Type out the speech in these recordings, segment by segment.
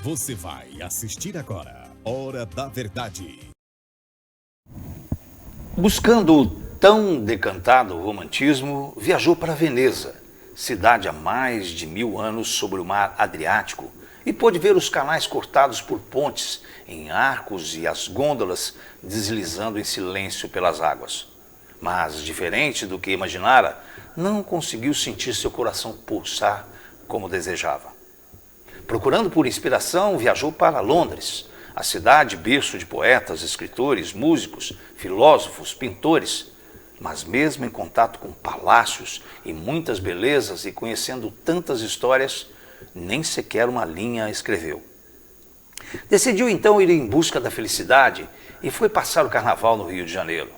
Você vai assistir agora Hora da Verdade. Buscando o tão decantado romantismo, viajou para Veneza, cidade há mais de 1000 anos sobre o mar Adriático, e pôde ver os canais cortados por pontes em arcos e as gôndolas deslizando em silêncio pelas águas. Mas, diferente do que imaginara, não conseguiu sentir seu coração pulsar como desejava. Procurando por inspiração, viajou para Londres, a cidade berço de poetas, escritores, músicos, filósofos, pintores. Mas mesmo em contato com palácios e muitas belezas e conhecendo tantas histórias, nem sequer uma linha escreveu. Decidiu então ir em busca da felicidade e foi passar o carnaval no Rio de Janeiro.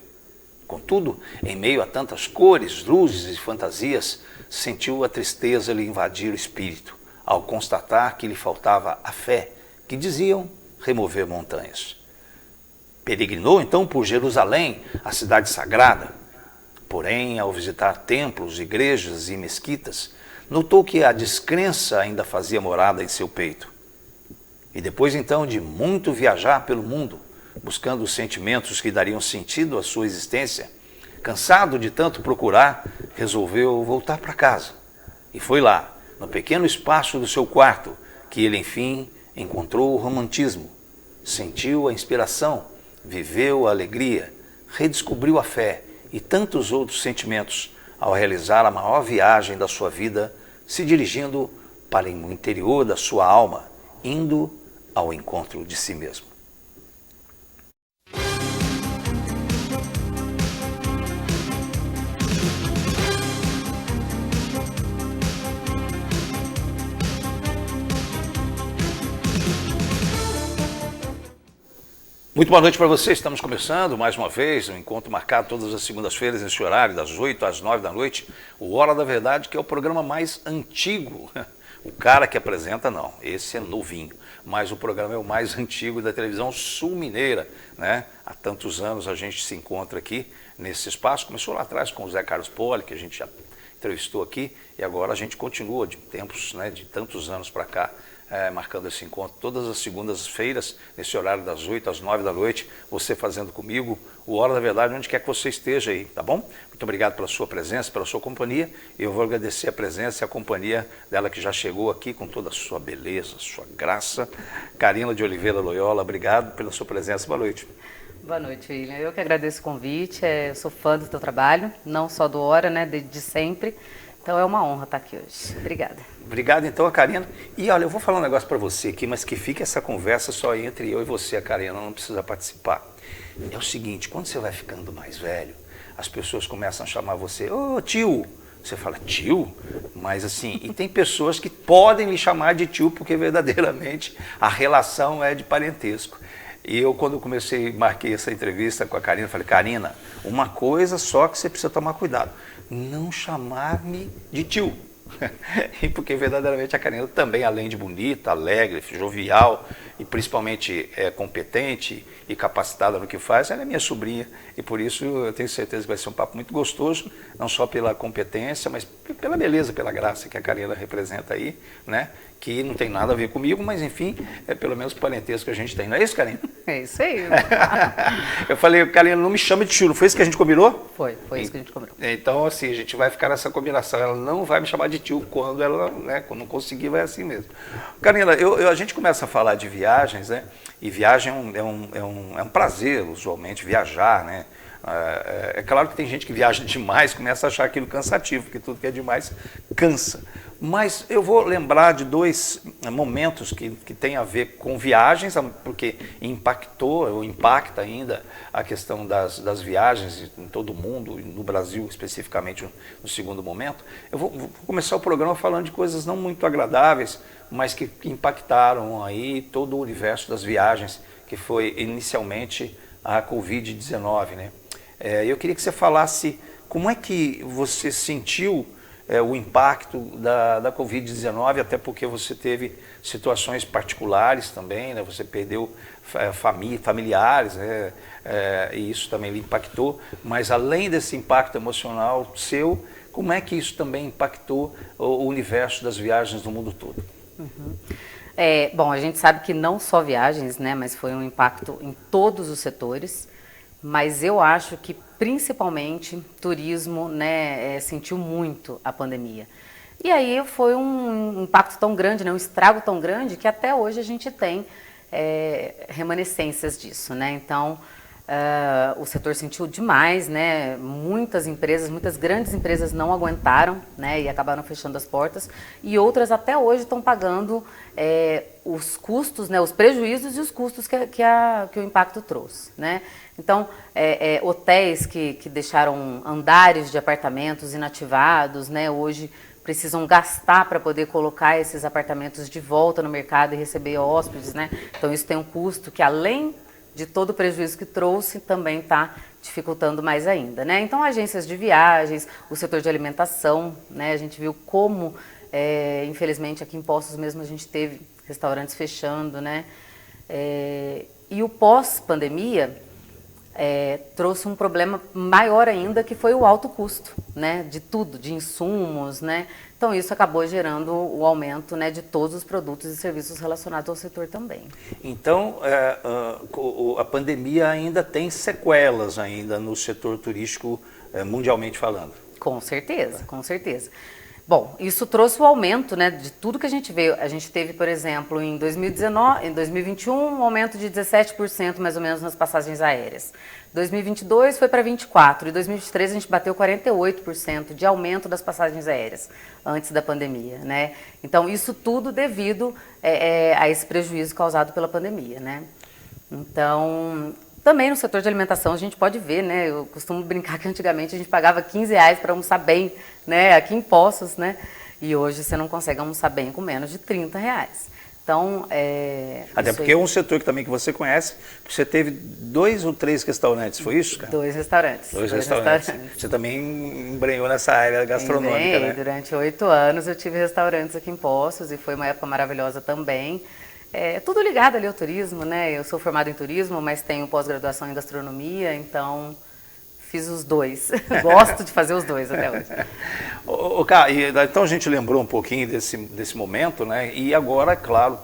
Contudo, em meio a tantas cores, luzes e fantasias, sentiu a tristeza lhe invadir o espírito, ao constatar que lhe faltava a fé, que diziam remover montanhas. Peregrinou então por Jerusalém, a cidade sagrada. Porém, ao visitar templos, igrejas e mesquitas, notou que a descrença ainda fazia morada em seu peito. E depois então de muito viajar pelo mundo, buscando os sentimentos que dariam sentido à sua existência, cansado de tanto procurar, resolveu voltar para casa. E foi lá, no pequeno espaço do seu quarto, que ele enfim encontrou o romantismo, sentiu a inspiração, viveu a alegria, redescobriu a fé e tantos outros sentimentos ao realizar a maior viagem da sua vida, se dirigindo para o interior da sua alma, indo ao encontro de si mesmo. Muito boa noite para você, estamos começando mais uma vez um encontro marcado todas as segundas-feiras nesse horário, das 8 às 9 da noite, o Hora da Verdade, que é o programa mais antigo. O cara que apresenta não, esse é novinho, mas o programa é o mais antigo da televisão sul-mineira, né? Há tantos anos a gente se encontra aqui nesse espaço, começou lá atrás com o Zé Carlos Poli, que a gente já entrevistou aqui, e agora a gente continua de tempos, né, de tantos anos para cá, marcando esse encontro todas as segundas-feiras, nesse horário das 8 às 9 da noite, você fazendo comigo o Hora da Verdade, onde quer que você esteja aí, tá bom? Muito obrigado pela sua presença, pela sua companhia, e eu vou agradecer a presença e a companhia dela que já chegou aqui com toda a sua beleza, sua graça. Karina de Oliveira Loyola, obrigado pela sua presença, boa noite. Boa noite, William. Eu que agradeço o convite, eu sou fã do teu trabalho, não só do Hora, né, de sempre. Então é uma honra estar aqui hoje. Obrigada. Obrigado então a Karina. E olha, eu vou falar um negócio para você aqui, mas que fique essa conversa só entre eu e você, a Karina, não precisa participar. É o seguinte, quando você vai ficando mais velho, as pessoas começam a chamar você, ô tio. Você fala, tio? Mas assim, e tem pessoas que podem lhe chamar de tio porque verdadeiramente a relação é de parentesco. E eu, quando comecei, marquei essa entrevista com a Karina, falei, Karina, uma coisa só que você precisa tomar cuidado, não chamar-me de tio. E porque verdadeiramente a Karina também, além de bonita, alegre, jovial e principalmente competente e capacitada no que faz, ela é minha sobrinha e por isso eu tenho certeza que vai ser um papo muito gostoso, não só pela competência, mas pela beleza, pela graça que a Karina representa aí, né? Que não tem nada a ver comigo, mas enfim, é pelo menos o parentesco que a gente tem. Não é isso, Karina? É isso aí. Eu falei, Karina, não me chama de tio, não foi isso que a gente combinou? Foi isso que a gente combinou. Então, assim, a gente vai ficar nessa combinação. Ela não vai me chamar de tio quando ela, né, quando não conseguir, vai assim mesmo. Karina, a gente começa a falar de viagens, né? E viagem é um prazer, usualmente, viajar, né? É claro que tem gente que viaja demais, começa a achar aquilo cansativo, porque tudo que é demais cansa. Mas eu vou lembrar de dois momentos que tem a ver com viagens, porque impactou, ou impacta ainda a questão das viagens em todo o mundo, no Brasil especificamente no segundo momento. Eu vou começar o programa falando de coisas não muito agradáveis, mas que impactaram aí todo o universo das viagens, que foi inicialmente a Covid-19, né? Eu queria que você falasse como é que você sentiu o impacto da Covid-19, até porque você teve situações particulares também, né? Você perdeu familiares, né? E isso também lhe impactou, mas além desse impacto emocional seu, como é que isso também impactou o universo das viagens no mundo todo? Uhum. Bom, a gente sabe que não só viagens, né, mas foi um impacto em todos os setores, mas eu acho que principalmente turismo, né, sentiu muito a pandemia. E aí foi um impacto tão grande, né, um estrago tão grande que até hoje a gente tem remanescências disso, né? Então o setor sentiu demais, né? Muitas empresas, muitas grandes empresas não aguentaram, né? E acabaram fechando as portas. E outras até hoje estão pagando os custos, né? Os prejuízos e os custos que o impacto trouxe, né? Então, hotéis que deixaram andares de apartamentos inativados, né? Hoje precisam gastar para poder colocar esses apartamentos de volta no mercado e receber hóspedes, né? Então isso tem um custo que, além de todo o prejuízo que trouxe, também está dificultando mais ainda, né? Então agências de viagens, o setor de alimentação, né? A gente viu como, infelizmente, aqui em Poços mesmo a gente teve restaurantes fechando, né? E o pós-pandemia trouxe um problema maior ainda, que foi o alto custo, né, de tudo, de insumos, né? Então isso acabou gerando o aumento, né, de todos os produtos e serviços relacionados ao setor também. Então a pandemia ainda tem sequelas ainda no setor turístico, mundialmente falando. Com certeza, com certeza. Bom, isso trouxe o aumento, né, de tudo que a gente veio. A gente teve, por exemplo, em 2021, um aumento de 17% mais ou menos nas passagens aéreas. 2022 foi para 24%, e 2023 a gente bateu 48% de aumento das passagens aéreas antes da pandemia, né? Então, isso tudo devido a esse prejuízo causado pela pandemia, né? Então, também no setor de alimentação a gente pode ver, né? Eu costumo brincar que antigamente a gente pagava R$15 para almoçar bem, né? Aqui em Poços, né? E hoje você não consegue almoçar bem com menos de R$30. Então, até porque é um setor que também que você conhece, você teve 2 ou 3 restaurantes, foi isso, cara? 2 restaurantes. 2 restaurantes. Você também embrenhou nessa área gastronômica, né? Durante 8 anos eu tive restaurantes aqui em Poços e foi uma época maravilhosa também. Tudo ligado ali ao turismo, né? Eu sou formada em turismo, mas tenho pós-graduação em gastronomia, então fiz os dois. Gosto de fazer os dois até hoje. Então a gente lembrou um pouquinho desse momento, né? E agora, claro,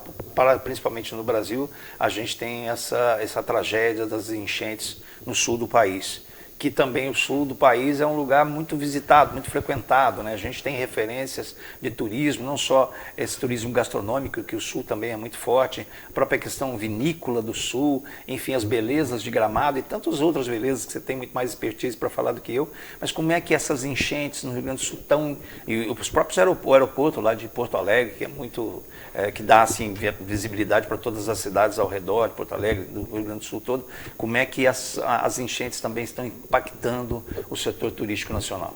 principalmente no Brasil, a gente tem essa tragédia das enchentes no sul do país. Que também o sul do país é um lugar muito visitado, muito frequentado, né? A gente tem referências de turismo, não só esse turismo gastronômico, que o sul também é muito forte, a própria questão vinícola do sul, enfim, as belezas de Gramado e tantas outras belezas que você tem muito mais expertise para falar do que eu, mas como é que essas enchentes no Rio Grande do Sul estão, e os próprios aeroportos lá de Porto Alegre, que é muito, que dá assim visibilidade para todas as cidades ao redor de Porto Alegre, do Rio Grande do Sul todo, como é que as enchentes também estão impactando o setor turístico nacional?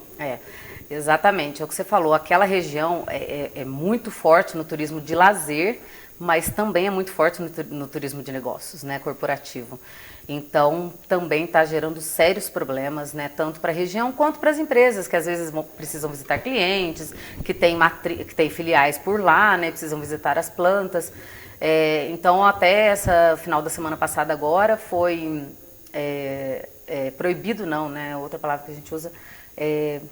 Exatamente, é o que você falou, aquela região é muito forte no turismo de lazer, mas também é muito forte no turismo de negócios, né, corporativo. Então, também está gerando sérios problemas, né, tanto para a região quanto para as empresas, que às vezes precisam visitar clientes, que têm filiais por lá, né, precisam visitar as plantas. Então, até essa final da semana passada agora foi... proibido não, né? Outra palavra que a gente usa,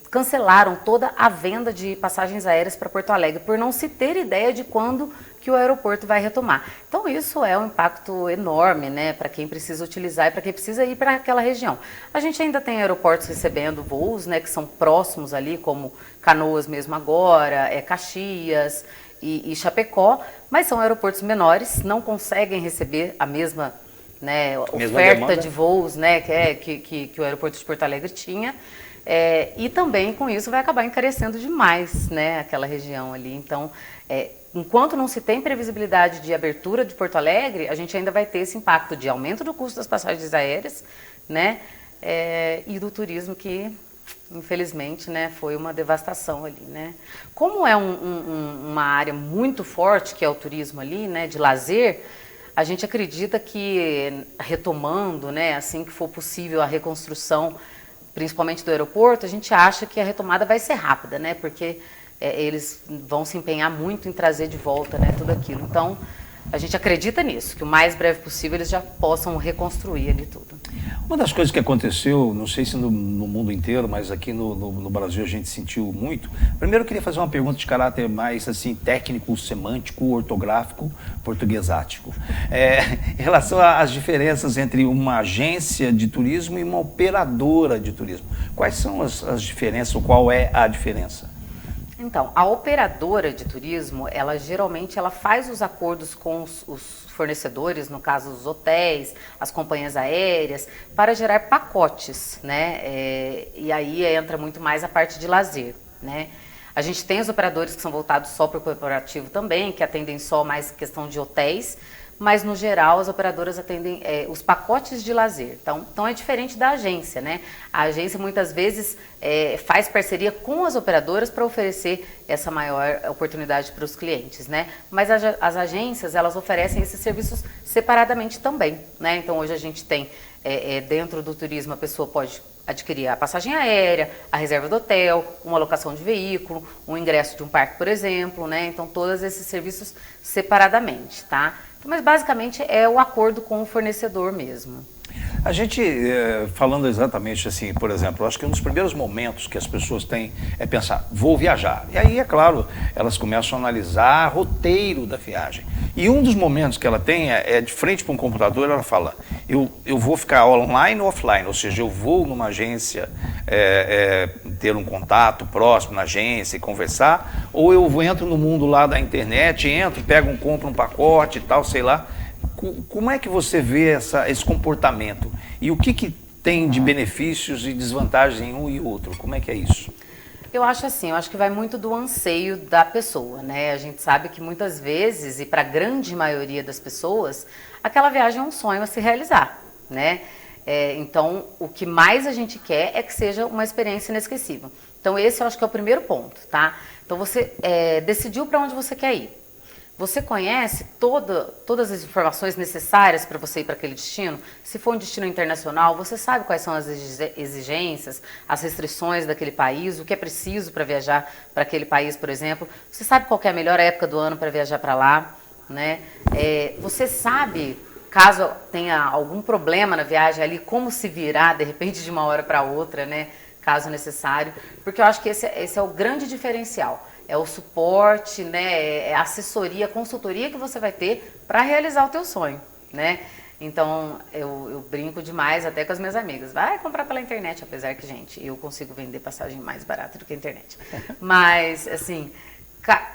cancelaram toda a venda de passagens aéreas para Porto Alegre, por não se ter ideia de quando que o aeroporto vai retomar. Então isso é um impacto enorme, né, para quem precisa utilizar e para quem precisa ir para aquela região. A gente ainda tem aeroportos recebendo voos, né, que são próximos ali, como Canoas mesmo agora, Caxias e Chapecó, mas são aeroportos menores, não conseguem receber a mesma, né, oferta de voos, né, que o aeroporto de Porto Alegre tinha, e também com isso vai acabar encarecendo demais, né, aquela região ali. Então, enquanto não se tem previsibilidade de abertura de Porto Alegre, a gente ainda vai ter esse impacto de aumento do custo das passagens aéreas, né, e do turismo que, infelizmente, né, foi uma devastação ali, né. Como é uma área muito forte, que é o turismo ali, né, de lazer, a gente acredita que, retomando, né, assim que for possível a reconstrução, principalmente do aeroporto, a gente acha que a retomada vai ser rápida, né, porque eles vão se empenhar muito em trazer de volta, né, tudo aquilo. Então, a gente acredita nisso, que o mais breve possível eles já possam reconstruir ali tudo. Uma das coisas que aconteceu, não sei se no mundo inteiro, mas aqui no Brasil a gente sentiu muito. Primeiro eu queria fazer uma pergunta de caráter mais assim, técnico, semântico, ortográfico, portuguesático. Em relação às diferenças entre uma agência de turismo e uma operadora de turismo. Quais são as diferenças, ou qual é a diferença? Então, a operadora de turismo, ela geralmente faz os acordos com os fornecedores, no caso os hotéis, as companhias aéreas, para gerar pacotes, né? E aí entra muito mais a parte de lazer, né? A gente tem os operadores que são voltados só para o corporativo também, que atendem só mais questão de hotéis, mas no geral as operadoras atendem os pacotes de lazer. Então é diferente da agência, né? A agência muitas vezes faz parceria com as operadoras para oferecer essa maior oportunidade para os clientes, né? Mas as agências, elas oferecem esses serviços separadamente também, né? Então hoje a gente tem dentro do turismo, a pessoa pode adquirir a passagem aérea, a reserva do hotel, uma locação de veículo, um ingresso de um parque, por exemplo, né? Então todos esses serviços separadamente, tá? Então, mas basicamente é o acordo com o fornecedor mesmo. A gente, falando exatamente assim, por exemplo, eu acho que um dos primeiros momentos que as pessoas têm é pensar, vou viajar. E aí, é claro, elas começam a analisar roteiro da viagem. E um dos momentos que ela tem é de frente para um computador, ela fala, eu vou ficar online ou offline, ou seja, eu vou numa agência ter um contato próximo na agência e conversar, ou eu entro no mundo lá da internet, compro um pacote e tal, sei lá. Como é que você vê esse comportamento? E o que tem de benefícios e desvantagens em um e outro? Como é que é isso? Eu acho assim, eu acho que vai muito do anseio da pessoa, né? A gente sabe que muitas vezes, e para a grande maioria das pessoas, aquela viagem é um sonho a se realizar, né? Então, o que mais a gente quer é que seja uma experiência inesquecível. Então, esse eu acho que é o primeiro ponto, tá? Então, você decidiu para onde você quer ir. Você conhece todas as informações necessárias para você ir para aquele destino? Se for um destino internacional, você sabe quais são as exigências, as restrições daquele país, o que é preciso para viajar para aquele país, por exemplo. Você sabe qual que é a melhor época do ano para viajar para lá, né? Você sabe, caso tenha algum problema na viagem ali, como se virar, de repente, de uma hora para outra, né? Caso necessário. Porque eu acho que esse é o grande diferencial. É o suporte, né, é a assessoria, a consultoria que você vai ter para realizar o teu sonho, né? Então, eu brinco demais até com as minhas amigas. Vai comprar pela internet, apesar que, gente, eu consigo vender passagem mais barata do que a internet. Mas, assim,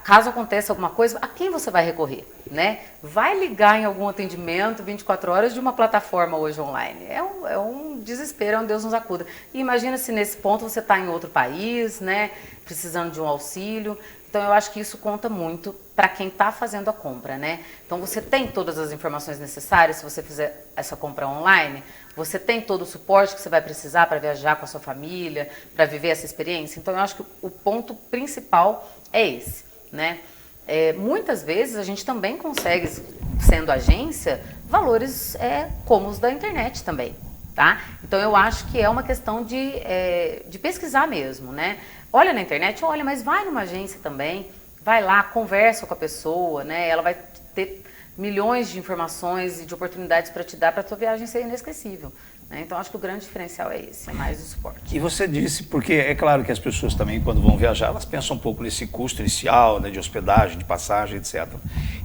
caso aconteça alguma coisa, a quem você vai recorrer, né? Vai ligar em algum atendimento 24 horas de uma plataforma hoje online. É um desespero, é um Deus nos acuda. E imagina se nesse ponto você está em outro país, né? Precisando de um auxílio. Então, eu acho que isso conta muito para quem está fazendo a compra, né? Então, você tem todas as informações necessárias se você fizer essa compra online? Você tem todo o suporte que você vai precisar para viajar com a sua família, para viver essa experiência? Então, eu acho que o ponto principal é esse, né? Muitas vezes, a gente também consegue, sendo agência, valores como os da internet também, tá? Então, eu acho que é uma questão de pesquisar mesmo, né? Olha na internet, olha, mas vai numa agência também, vai lá, conversa com a pessoa, né? Ela vai ter milhões de informações e de oportunidades para te dar para a tua viagem ser inesquecível, né? Então, acho que o grande diferencial é esse, é mais o suporte. E você disse, porque é claro que as pessoas também, quando vão viajar, elas pensam um pouco nesse custo inicial, né, de hospedagem, de passagem, etc.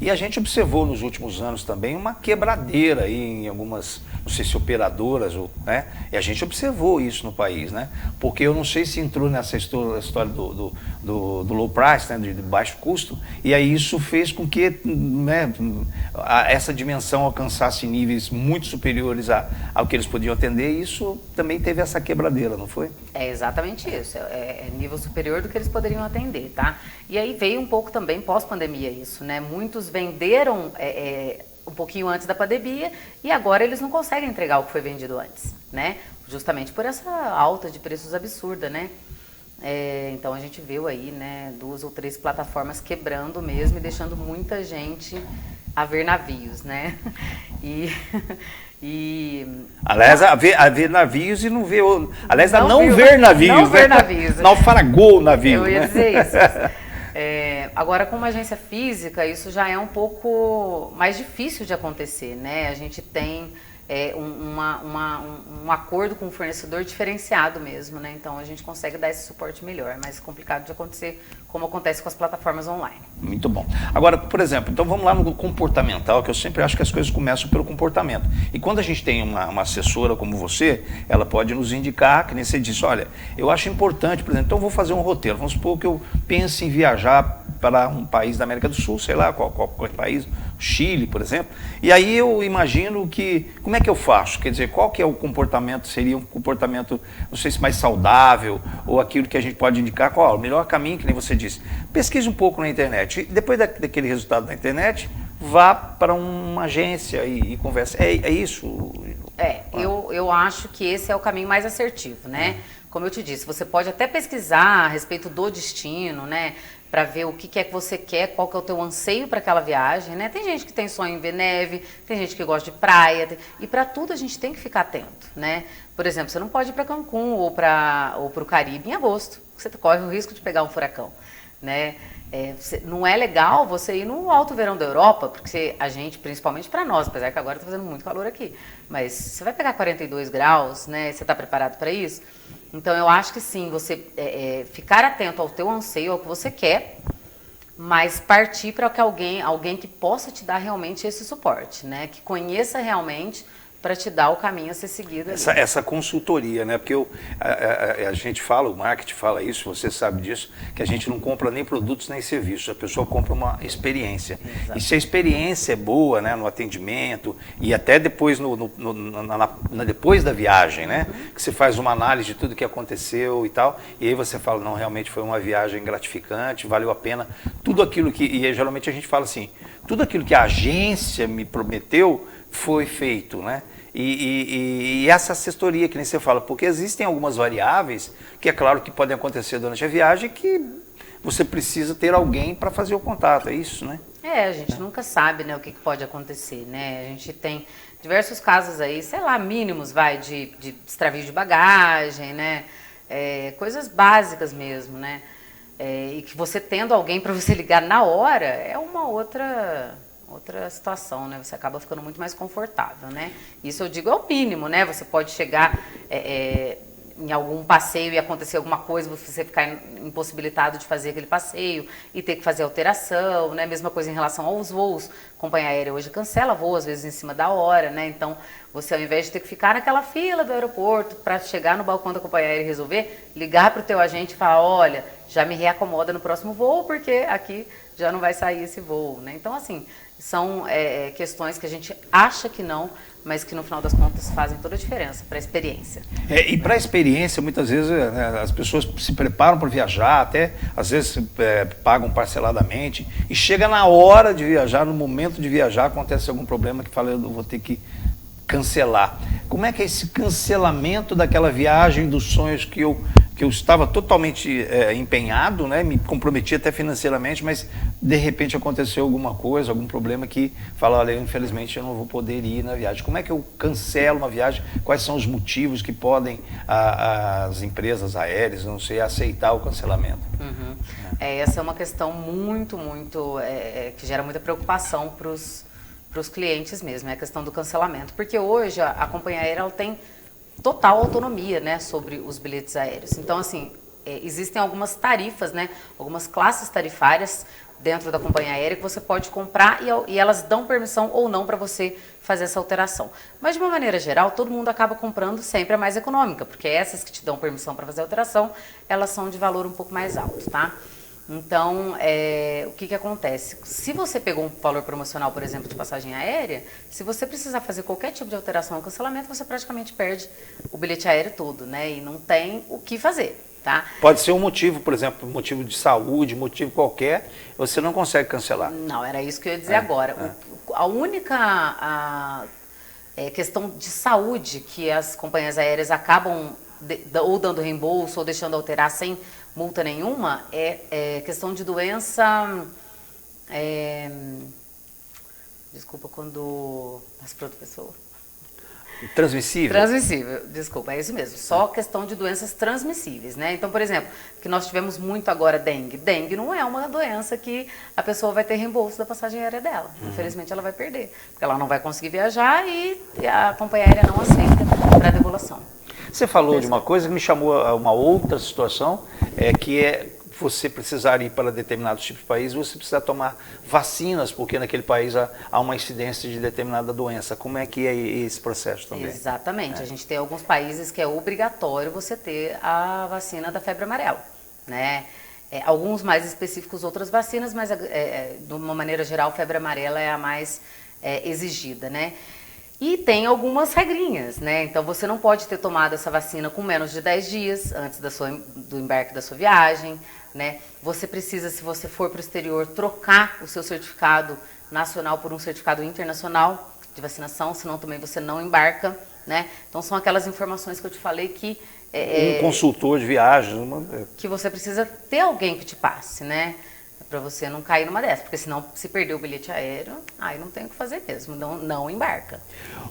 E a gente observou nos últimos anos também uma quebradeira aí em algumas, não sei se operadoras, né? E a gente observou isso no país, né? Porque eu não sei se entrou nessa história do low price, né, de baixo custo, e aí isso fez com que, né, essa dimensão alcançasse níveis muito superiores ao que eles podiam atender, e isso também teve essa quebradeira, não foi? É exatamente isso, é nível superior do que eles poderiam atender, tá? E aí veio um pouco também pós-pandemia isso, né? Muitos venderam um pouquinho antes da pandemia e agora eles não conseguem entregar o que foi vendido antes, né? Justamente por essa alta de preços absurda, né? Então a gente viu aí, né, 2 ou 3 plataformas quebrando mesmo e deixando muita gente a ver navios, né? Aliás, a ver navios e não ver... Aliás, a não viu, ver navios, não né? ver navios. Naufragou o navio, Eu ia né? dizer isso. Agora, com uma agência física, isso já é um pouco mais difícil de acontecer, né? A gente tem um acordo com o fornecedor diferenciado mesmo, né? Então a gente consegue dar esse suporte melhor, é mais complicado de acontecer como acontece com as plataformas online. Muito bom. Agora, por exemplo, então vamos lá no comportamental, que eu sempre acho que as coisas começam pelo comportamento. E quando a gente tem uma assessora como você, ela pode nos indicar, que nem você disse, olha, eu acho importante, por exemplo, então eu vou fazer um roteiro, vamos supor que eu pense em viajar para um país da América do Sul, sei lá, qual país, Chile, por exemplo, e aí eu imagino que, como é que eu faço? Quer dizer, qual que é o comportamento, seria um comportamento, não sei se mais saudável, ou aquilo que a gente pode indicar, qual é o melhor caminho, que nem você disse. Pesquise um pouco na internet, e depois daquele resultado da internet, vá para uma agência e converse. É isso? Eu acho que esse é o caminho mais assertivo, né? Como eu te disse, você pode até pesquisar a respeito do destino, né? Para ver o que é que você quer, qual que é o teu anseio para aquela viagem, né? Tem gente que tem sonho em ver neve, tem gente que gosta de praia, e para tudo a gente tem que ficar atento, né? Por exemplo, você não pode ir para Cancún ou para o Caribe em agosto, você corre o risco de pegar um furacão, né? Não é legal você ir no alto verão da Europa, porque a gente, principalmente para nós, apesar que agora está fazendo muito calor aqui, mas você vai pegar 42 graus, né? Você está preparado para isso? Então eu acho que sim, você ficar atento ao teu anseio, ao que você quer, mas partir para que alguém que possa te dar realmente esse suporte, né? Que conheça realmente para te dar o caminho a ser seguido. Essa consultoria, né? Porque a gente fala, o marketing fala isso, você sabe disso, que a gente não compra nem produtos nem serviços, a pessoa compra uma experiência. Exato. E se a experiência é boa, né, no atendimento e até depois, depois da viagem, né? Que você faz uma análise de tudo que aconteceu e tal, e aí você fala, não, realmente foi uma viagem gratificante, valeu a pena, tudo aquilo que, e geralmente a gente fala assim, tudo aquilo que a agência me prometeu, foi feito, né? E essa assessoria que nem você fala, porque existem algumas variáveis que é claro que podem acontecer durante a viagem que você precisa ter alguém para fazer o contato, é isso, né? A gente nunca sabe, né, o que pode acontecer, né? A gente tem diversos casos aí, sei lá, mínimos, de extravio de bagagem, né? Coisas básicas mesmo, né? E que você tendo alguém para você ligar na hora é uma outra situação, né? Você acaba ficando muito mais confortável, né? Isso eu digo é o mínimo, né? Você pode chegar em algum passeio e acontecer alguma coisa, você ficar impossibilitado de fazer aquele passeio e ter que fazer alteração, né? Mesma coisa em relação aos voos. A companhia aérea hoje cancela voo, às vezes em cima da hora, né? Então, você ao invés de ter que ficar naquela fila do aeroporto para chegar no balcão da companhia aérea e resolver, ligar para o teu agente e falar, olha, já me reacomoda no próximo voo, porque aqui já não vai sair esse voo, né? Então, assim, são questões que a gente acha que não, mas que no final das contas fazem toda a diferença para a experiência. E para a experiência, muitas vezes as pessoas se preparam para viajar, até às vezes pagam parceladamente, e chega na hora de viajar, no momento de viajar, acontece algum problema que fala, eu vou ter que cancelar. Como é que é esse cancelamento daquela viagem, dos sonhos que eu estava totalmente empenhado, né, me comprometi até financeiramente, mas de repente aconteceu alguma coisa, algum problema que fala, olha, infelizmente eu não vou poder ir na viagem. Como é que eu cancelo uma viagem? Quais são os motivos que podem as empresas aéreas, não sei, aceitar o cancelamento? Essa é uma questão muito que gera muita preocupação para os clientes mesmo, é a questão do cancelamento, porque hoje a companhia aérea ela tem total autonomia, né, sobre os bilhetes aéreos. Então, assim, existem algumas tarifas, né, algumas classes tarifárias dentro da companhia aérea que você pode comprar e elas dão permissão ou não para você fazer essa alteração. Mas, de uma maneira geral, todo mundo acaba comprando sempre a mais econômica, porque essas que te dão permissão para fazer a alteração, elas são de valor um pouco mais alto, tá? Então, o que acontece? Se você pegou um valor promocional, por exemplo, de passagem aérea, se você precisar fazer qualquer tipo de alteração ou cancelamento, você praticamente perde o bilhete aéreo todo, né? E não tem o que fazer, tá? Pode ser um motivo, por exemplo, motivo de saúde, motivo qualquer, você não consegue cancelar. Não, era isso que eu ia dizer agora. A única questão de saúde que as companhias aéreas acabam ou dando reembolso ou deixando alterar sem multa nenhuma é questão de doença. Desculpa, quando. Mas para outra pessoa. Transmissível? Transmissível, desculpa, é isso mesmo. Só questão de doenças transmissíveis, né? Então, por exemplo, que nós tivemos muito agora dengue. Dengue não é uma doença que a pessoa vai ter reembolso da passagem aérea dela. Infelizmente, ela vai perder, porque ela não vai conseguir viajar e a companhia aérea não aceita para devolução. Você falou de uma coisa que me chamou a uma outra situação, que é você precisar ir para determinados tipos de países, você precisa tomar vacinas, porque naquele país há uma incidência de determinada doença. Como é que é esse processo também? Exatamente. A gente tem alguns países que é obrigatório você ter a vacina da febre amarela, né? Alguns mais específicos, outras vacinas, mas de uma maneira geral, a febre amarela é a mais exigida, né? E tem algumas regrinhas, né? Então, você não pode ter tomado essa vacina com menos de 10 dias antes do embarque da sua viagem, né? Você precisa, se você for para o exterior, trocar o seu certificado nacional por um certificado internacional de vacinação, senão também você não embarca, né? Então, são aquelas informações que eu te falei que... um consultor de viagens... Que você precisa ter alguém que te passe, né? Para você não cair numa dessas, porque senão, se perder o bilhete aéreo, aí não tem o que fazer mesmo, não embarca.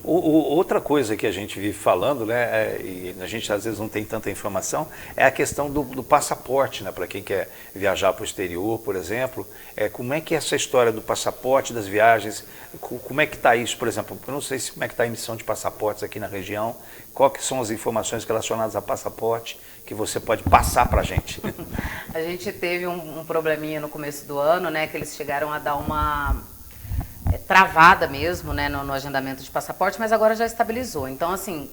Outra coisa que a gente vive falando, né, e a gente às vezes não tem tanta informação, é a questão do passaporte, né, para quem quer viajar para o exterior, por exemplo. Como é que é essa história do passaporte, das viagens, como é que está isso, por exemplo? Eu não sei como é que está a emissão de passaportes aqui na região, quais que são as informações relacionadas a passaporte que você pode passar para a gente? A gente teve um probleminha no começo do ano, né, que eles chegaram a dar uma travada mesmo, né, no agendamento de passaporte, mas agora já estabilizou. Então, assim,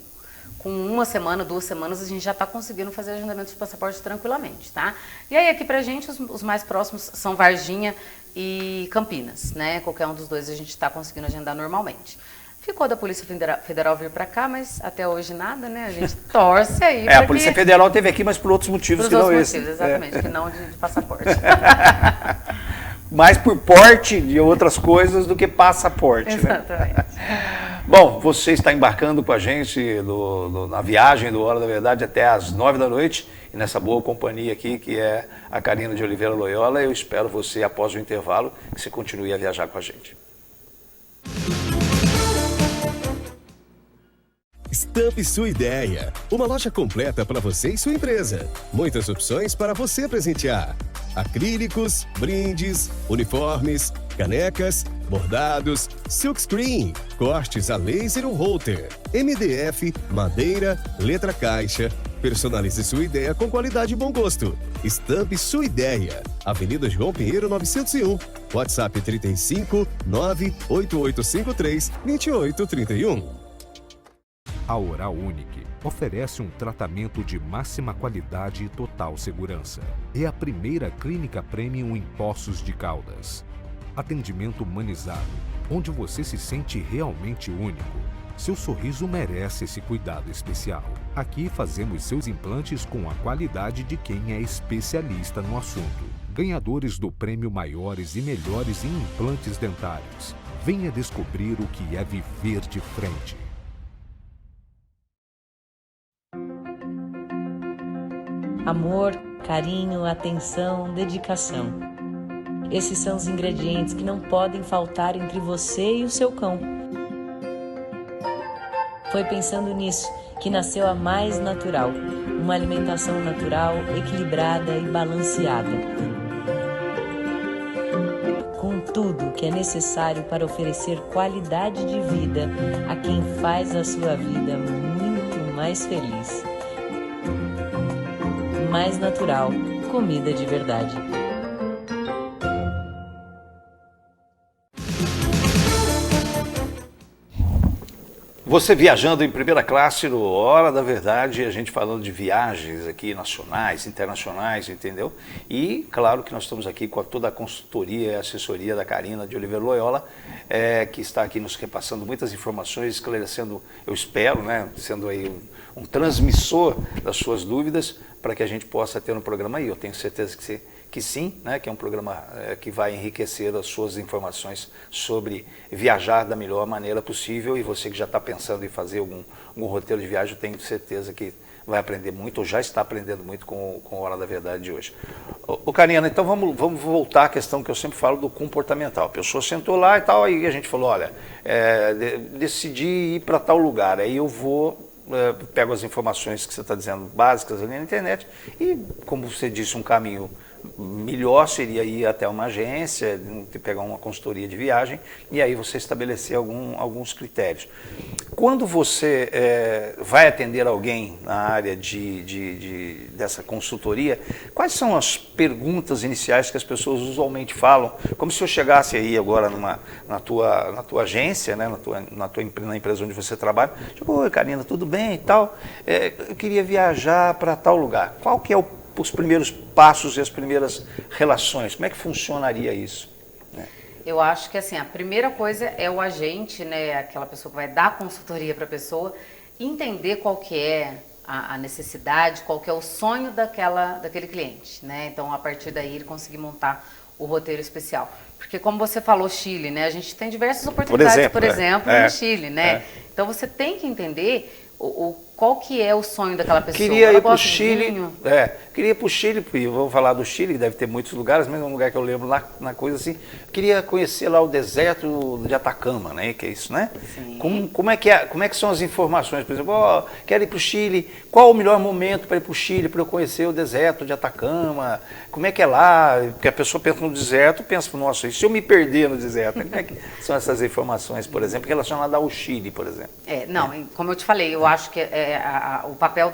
com 1 semana, 2 semanas, a gente já está conseguindo fazer agendamento de passaporte tranquilamente, tá? E aí, aqui pra gente, os mais próximos são Varginha e Campinas, né? Qualquer um dos dois a gente está conseguindo agendar normalmente. Ficou da Polícia Federal vir para cá, mas até hoje nada, né? A gente torce aí. A Polícia Federal esteve aqui, mas por outros motivos que não esse. Exatamente, que não de passaporte. Mais por porte de outras coisas do que passaporte. Exatamente. Né? Bom, você está embarcando com a gente na viagem do Hora da Verdade até às 9 da noite, e nessa boa companhia aqui, que é a Karina de Oliveira Loyola. Eu espero você, após o intervalo, que você continue a viajar com a gente. Stamp Sua Ideia, uma loja completa para você e sua empresa. Muitas opções para você presentear. Acrílicos, brindes, uniformes, canecas, bordados, silkscreen, cortes a laser ou holter, MDF, madeira, letra caixa. Personalize sua ideia com qualidade e bom gosto. Stamp Sua Ideia, Avenida João Pinheiro 901, WhatsApp 35 98853 2831. A Oral Unique oferece um tratamento de máxima qualidade e total segurança. É a primeira clínica premium em Poços de Caldas. Atendimento humanizado, onde você se sente realmente único. Seu sorriso merece esse cuidado especial. Aqui fazemos seus implantes com a qualidade de quem é especialista no assunto. Ganhadores do prêmio Maiores e Melhores em Implantes Dentários. Venha descobrir o que é viver de frente. Amor, carinho, atenção, dedicação. Esses são os ingredientes que não podem faltar entre você e o seu cão. Foi pensando nisso que nasceu a Mais Natural, uma alimentação natural, equilibrada e balanceada. Com tudo que é necessário para oferecer qualidade de vida a quem faz a sua vida muito mais feliz. Mais Natural, comida de verdade. Você viajando em primeira classe no Hora da Verdade, a gente falando de viagens aqui nacionais, internacionais, entendeu? E claro que nós estamos aqui com toda a consultoria e assessoria da Karina de Oliveira Loyola, que está aqui nos repassando muitas informações, esclarecendo, eu espero, né, sendo aí um transmissor das suas dúvidas, para que a gente possa ter um programa aí. Eu tenho certeza que sim, né, que é um programa que vai enriquecer as suas informações sobre viajar da melhor maneira possível, e você que já está pensando em fazer algum roteiro de viagem, eu tenho certeza que vai aprender muito, ou já está aprendendo muito com a Hora da Verdade de hoje. Ô Karina, então vamos voltar à questão que eu sempre falo do comportamental. A pessoa sentou lá e tal, aí a gente falou, olha, decidi ir para tal lugar, aí eu vou, pego as informações que você está dizendo, básicas ali na internet, e como você disse, um caminho melhor seria ir até uma agência, pegar uma consultoria de viagem e aí você estabelecer alguns critérios. Quando você vai atender alguém na área dessa consultoria, quais são as perguntas iniciais que as pessoas usualmente falam? Como se eu chegasse aí agora na tua agência, né, na empresa onde você trabalha, tipo, oi Karina, tudo bem e tal, eu queria viajar para tal lugar. Qual que é os primeiros passos e as primeiras relações? Como é que funcionaria isso? Eu acho que assim, a primeira coisa é o agente, né, aquela pessoa que vai dar consultoria para a pessoa, entender qual que é a necessidade, qual que é o sonho daquele cliente, né? Então, a partir daí, ele conseguir montar o roteiro especial. Porque como você falou, Chile, né? A gente tem diversas oportunidades, por exemplo, no Chile, né? Então, você tem que entender qual que é o sonho daquela pessoa. Queria ir para o Chile, queria ir para o Chile, eu vou falar do Chile, deve ter muitos lugares, mas é um lugar que eu lembro na coisa assim, queria conhecer lá o deserto de Atacama, né, que é isso, né? Como é que são as informações, por exemplo, quero ir para o Chile, qual o melhor momento para ir para o Chile, para eu conhecer o deserto de Atacama, como é que é lá, porque a pessoa pensa no deserto, pensa, nossa, e se eu me perder no deserto, como é que são essas informações, por exemplo, relacionadas ao Chile, por exemplo? Como eu te falei, eu acho que o papel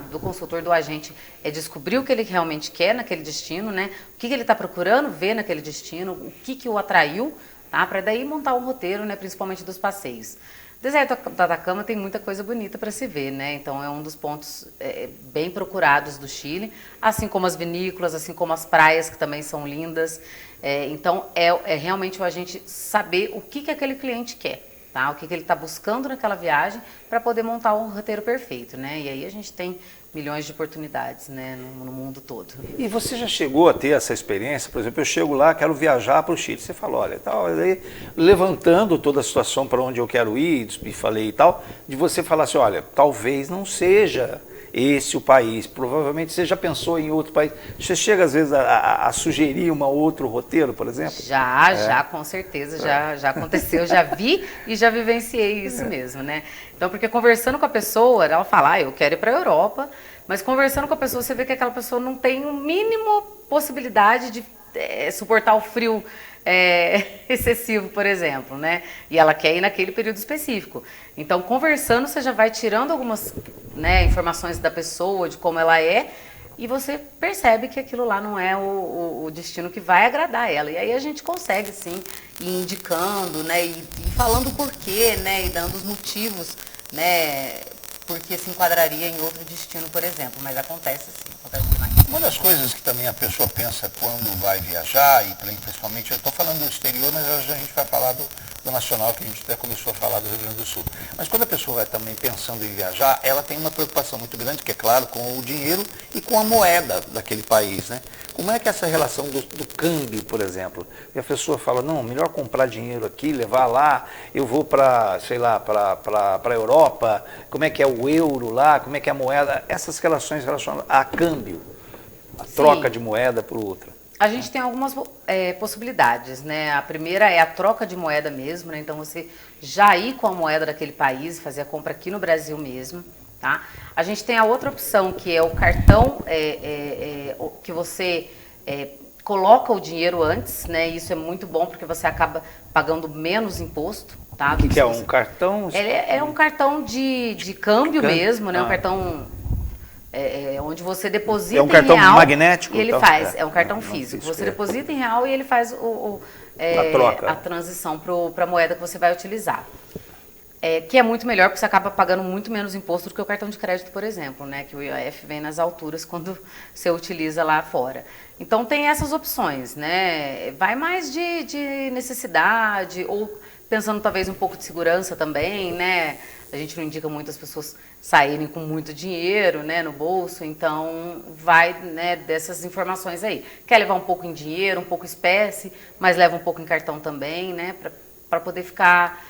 do consultor, do agente, é descobrir o que ele realmente quer naquele destino, né? O que ele está procurando ver naquele destino, o que o atraiu, tá? Para daí montar um roteiro, né? Principalmente dos passeios. O deserto da Atacama tem muita coisa bonita para se ver, né? Então é um dos pontos bem procurados do Chile, assim como as vinícolas, assim como as praias, que também são lindas. Então é realmente o agente saber o que aquele cliente quer. Tá? O que ele está buscando naquela viagem para poder montar um roteiro perfeito, né? E aí a gente tem milhões de oportunidades, né, no mundo todo. E você já chegou a ter essa experiência? Por exemplo, eu chego lá, quero viajar para o Chile. Você falou, olha, tal, aí, levantando toda a situação para onde eu quero ir, e falei e tal, de você falar assim, olha, talvez não seja esse o país, provavelmente você já pensou em outro país. Você chega às vezes a sugerir um outro roteiro, por exemplo? Já, com certeza, já aconteceu, já vi e já vivenciei isso mesmo, né? Então, porque conversando com a pessoa, ela fala, eu quero ir para a Europa, mas conversando com a pessoa, você vê que aquela pessoa não tem o mínimo possibilidade de suportar o frio excessivo, por exemplo, né? E ela quer ir naquele período específico. Então, conversando, você já vai tirando algumas, né, informações da pessoa, de como ela é, e você percebe que aquilo lá não é o destino que vai agradar ela. E aí a gente consegue, sim, ir indicando, né, e falando o porquê, né, e dando os motivos, né, porque se enquadraria em outro destino, por exemplo. Mas acontece, sim, acontece demais. Uma das coisas que também a pessoa pensa quando vai viajar, e principalmente, eu estou falando do exterior, mas a gente vai falar do nacional, que a gente até começou a falar do Rio Grande do Sul. Mas quando a pessoa vai também pensando em viajar, ela tem uma preocupação muito grande, que é claro, com o dinheiro e com a moeda daquele país, né? Como é que é essa relação do câmbio, por exemplo? E a pessoa fala, não, melhor comprar dinheiro aqui, levar lá, eu vou para, sei lá, para a Europa, como é que é o euro lá, como é que é a moeda, essas relações relacionadas a câmbio, a troca de moeda por outra. A gente tem algumas possibilidades, né? A primeira é a troca de moeda mesmo, né? Então você já ir com a moeda daquele país, fazer a compra aqui no Brasil mesmo, tá? A gente tem a outra opção, que é o cartão que você coloca o dinheiro antes, né? Isso é muito bom porque você acaba pagando menos imposto, tá? O que é um cartão? É um cartão de câmbio mesmo, né? Um cartão onde você deposita em real. É um cartão magnético? E ele faz, é um cartão físico. Você deposita em real e ele faz a transição para a moeda que você vai utilizar. Que é muito melhor, porque você acaba pagando muito menos imposto do que o cartão de crédito, por exemplo, né? Que o IOF vem nas alturas quando você utiliza lá fora. Então tem essas opções, né? Vai mais de necessidade, ou pensando talvez um pouco de segurança também, né? A gente não indica muito as pessoas saírem com muito dinheiro, né, no bolso, então vai, né, dessas informações aí. Quer levar um pouco em dinheiro, um pouco espécie, mas leva um pouco em cartão também, né, para poder ficar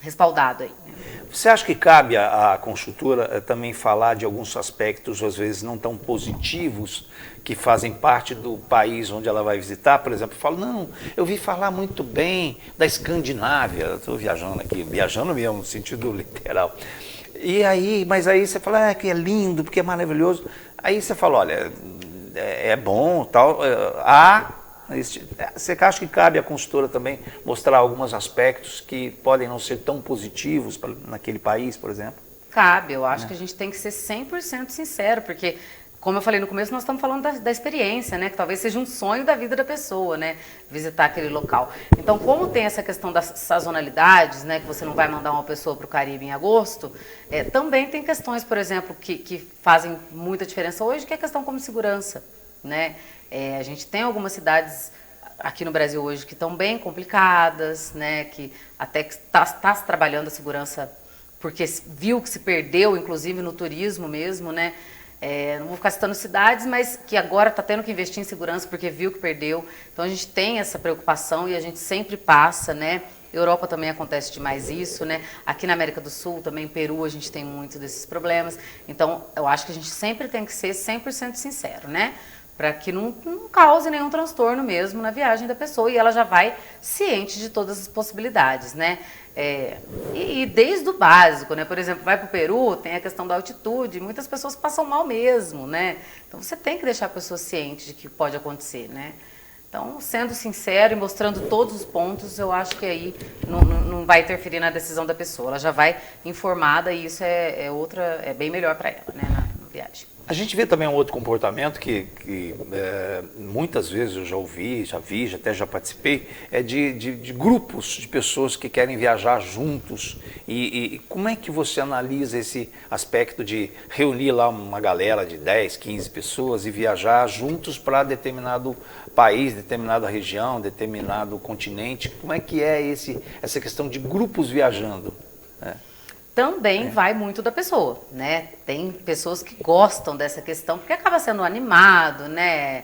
respaldado aí, né? Você acha que cabe à construtora também falar de alguns aspectos, às vezes, não tão positivos, que fazem parte do país onde ela vai visitar? Por exemplo, fala, não, eu vi falar muito bem da Escandinávia, estou viajando aqui, viajando mesmo, no sentido literal. E aí, mas aí você fala, que é lindo, porque é maravilhoso. Aí você fala, olha, é bom, tal, você acha que cabe à consultora também mostrar alguns aspectos que podem não ser tão positivos naquele país, por exemplo? Cabe, eu acho que a gente tem que ser 100% sincero, porque, como eu falei no começo, nós estamos falando da experiência, né? Que talvez seja um sonho da vida da pessoa, né? Visitar aquele local. Então, como tem essa questão das sazonalidades, né? Que você não vai mandar uma pessoa para o Caribe em agosto, também tem questões, por exemplo, que fazem muita diferença hoje, que é a questão como segurança, né? A gente tem algumas cidades aqui no Brasil hoje que estão bem complicadas, né? Que até que está se trabalhando a segurança, porque viu que se perdeu, inclusive no turismo mesmo, né? Não vou ficar citando cidades, mas que agora está tendo que investir em segurança porque viu que perdeu. Então a gente tem essa preocupação e a gente sempre passa, né? Europa também acontece demais isso, né? Aqui na América do Sul, também em Peru, a gente tem muito desses problemas. Então eu acho que a gente sempre tem que ser 100% sincero, né? Para que não cause nenhum transtorno mesmo na viagem da pessoa, e ela já vai ciente de todas as possibilidades, né? E desde o básico, né? Por exemplo, vai para o Peru, tem a questão da altitude, muitas pessoas passam mal mesmo, né? Então você tem que deixar a pessoa ciente de que pode acontecer, né? Então, sendo sincero e mostrando todos os pontos, eu acho que aí não vai interferir na decisão da pessoa, ela já vai informada, e isso é bem melhor para ela, né? Na viagem. A gente vê também um outro comportamento que muitas vezes eu já ouvi, já participei, de grupos de pessoas que querem viajar juntos. E como é que você analisa esse aspecto de reunir lá uma galera de 10, 15 pessoas e viajar juntos para determinado país, determinada região, determinado continente? Como é que é essa questão de grupos viajando, né? Também vai muito da pessoa, né? Tem pessoas que gostam dessa questão porque acaba sendo animado, né?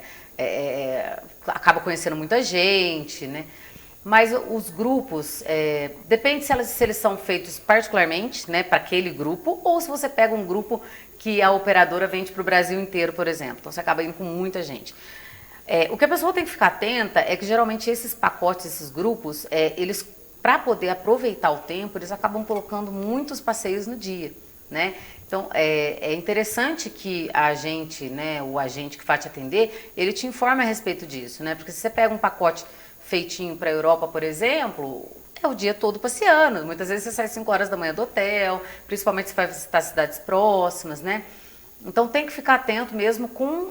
Acaba conhecendo muita gente, né? Mas os grupos, depende se eles são feitos particularmente, né, para aquele grupo, ou se você pega um grupo que a operadora vende para o Brasil inteiro, por exemplo. Então você acaba indo com muita gente. O que a pessoa tem que ficar atenta é que geralmente esses pacotes, esses grupos, eles, para poder aproveitar o tempo, eles acabam colocando muitos passeios no dia, né? Então, é interessante que a agente, né, o agente que vai te atender, ele te informe a respeito disso, né? Porque se você pega um pacote feitinho para a Europa, por exemplo, é o dia todo passeando. Muitas vezes você sai 5 horas da manhã do hotel, principalmente se vai visitar cidades próximas, né? Então, tem que ficar atento mesmo com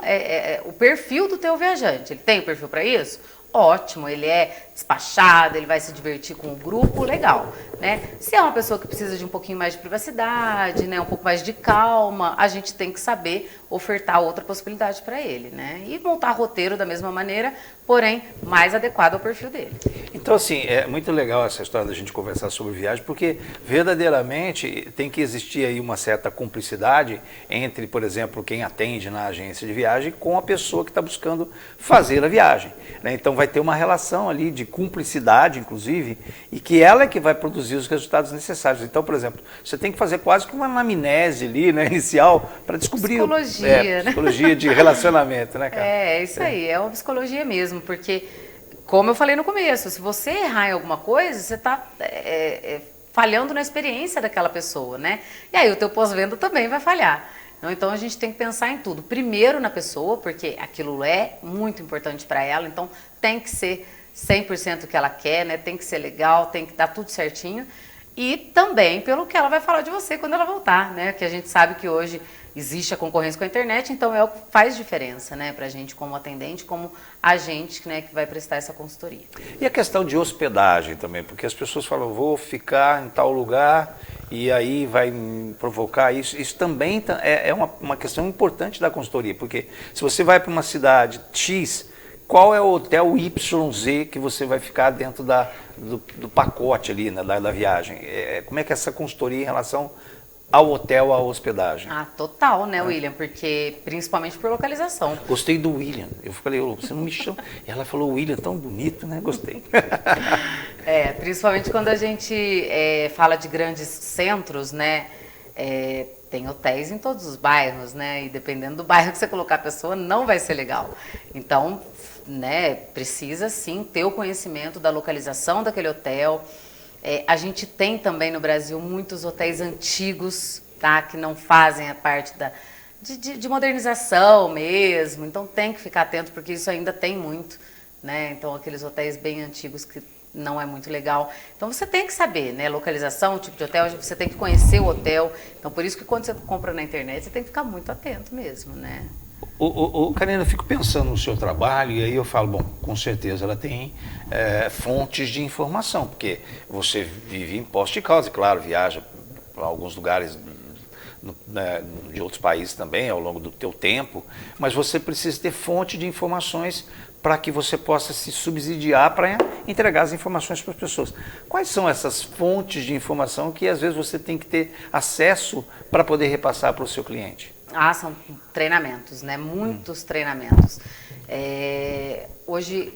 o perfil do teu viajante. Ele tem o perfil para isso? Ótimo, ele é despachado, ele vai se divertir com o grupo, legal, né? Se é uma pessoa que precisa de um pouquinho mais de privacidade, né, um pouco mais de calma, a gente tem que saber ofertar outra possibilidade para ele, né? E montar roteiro da mesma maneira, porém mais adequado ao perfil dele. Então, assim, é muito legal essa história da gente conversar sobre viagem, porque verdadeiramente tem que existir aí uma certa cumplicidade entre, por exemplo, quem atende na agência de viagem com a pessoa que está buscando fazer a viagem, né? Então vai ter uma relação ali de cumplicidade, inclusive, e que ela é que vai produzir os resultados necessários. Então, por exemplo, você tem que fazer quase que uma anamnese ali, né, inicial, para descobrir... Psicologia, né? Psicologia de relacionamento, né, cara? É isso aí, é uma psicologia mesmo, porque, como eu falei no começo, se você errar em alguma coisa, você está falhando na experiência daquela pessoa, né? E aí o teu pós-venda também vai falhar. Então a gente tem que pensar em tudo. Primeiro na pessoa, porque aquilo é muito importante para ela, então tem que ser 100% o que ela quer, né? Tem que ser legal, tem que dar tudo certinho. E também pelo que ela vai falar de você quando ela voltar, né? Que a gente sabe que hoje existe a concorrência com a internet, então é o que faz diferença, né? Pra gente como atendente, como agente, né, que vai prestar essa consultoria. E a questão de hospedagem também, porque as pessoas falam, vou ficar em tal lugar e aí vai me provocar isso. Isso também é uma questão importante da consultoria, porque se você vai para uma cidade X, qual é o hotel YZ que você vai ficar dentro do pacote ali, né, da viagem? Como é que é essa consultoria em relação ao hotel, à hospedagem? Ah, total, né, William? Porque, principalmente por localização. Gostei do William. Eu falei, você não me chama. Ela falou, William, tão bonito, né? Gostei. Principalmente quando a gente fala de grandes centros, né? Tem hotéis em todos os bairros, né? E dependendo do bairro que você colocar a pessoa, não vai ser legal. Então, né, precisa sim ter o conhecimento da localização daquele hotel. A gente tem também no Brasil muitos hotéis antigos, tá? Que não fazem a parte de modernização mesmo. Então tem que ficar atento, porque isso ainda tem muito, né? Então aqueles hotéis bem antigos que não é muito legal. Então você tem que saber, né? Localização, tipo de hotel, você tem que conhecer o hotel. Então por isso que quando você compra na internet, você tem que ficar muito atento mesmo, né? Karina, eu fico pensando no seu trabalho e aí eu falo, bom, com certeza ela tem fontes de informação, porque você vive em Poços de Caldas, e claro, viaja para alguns lugares de outros países também ao longo do teu tempo, mas você precisa ter fonte de informações para que você possa se subsidiar para entregar as informações para as pessoas. Quais são essas fontes de informação que às vezes você tem que ter acesso para poder repassar para o seu cliente? São treinamentos, né? Muitos treinamentos. Hoje,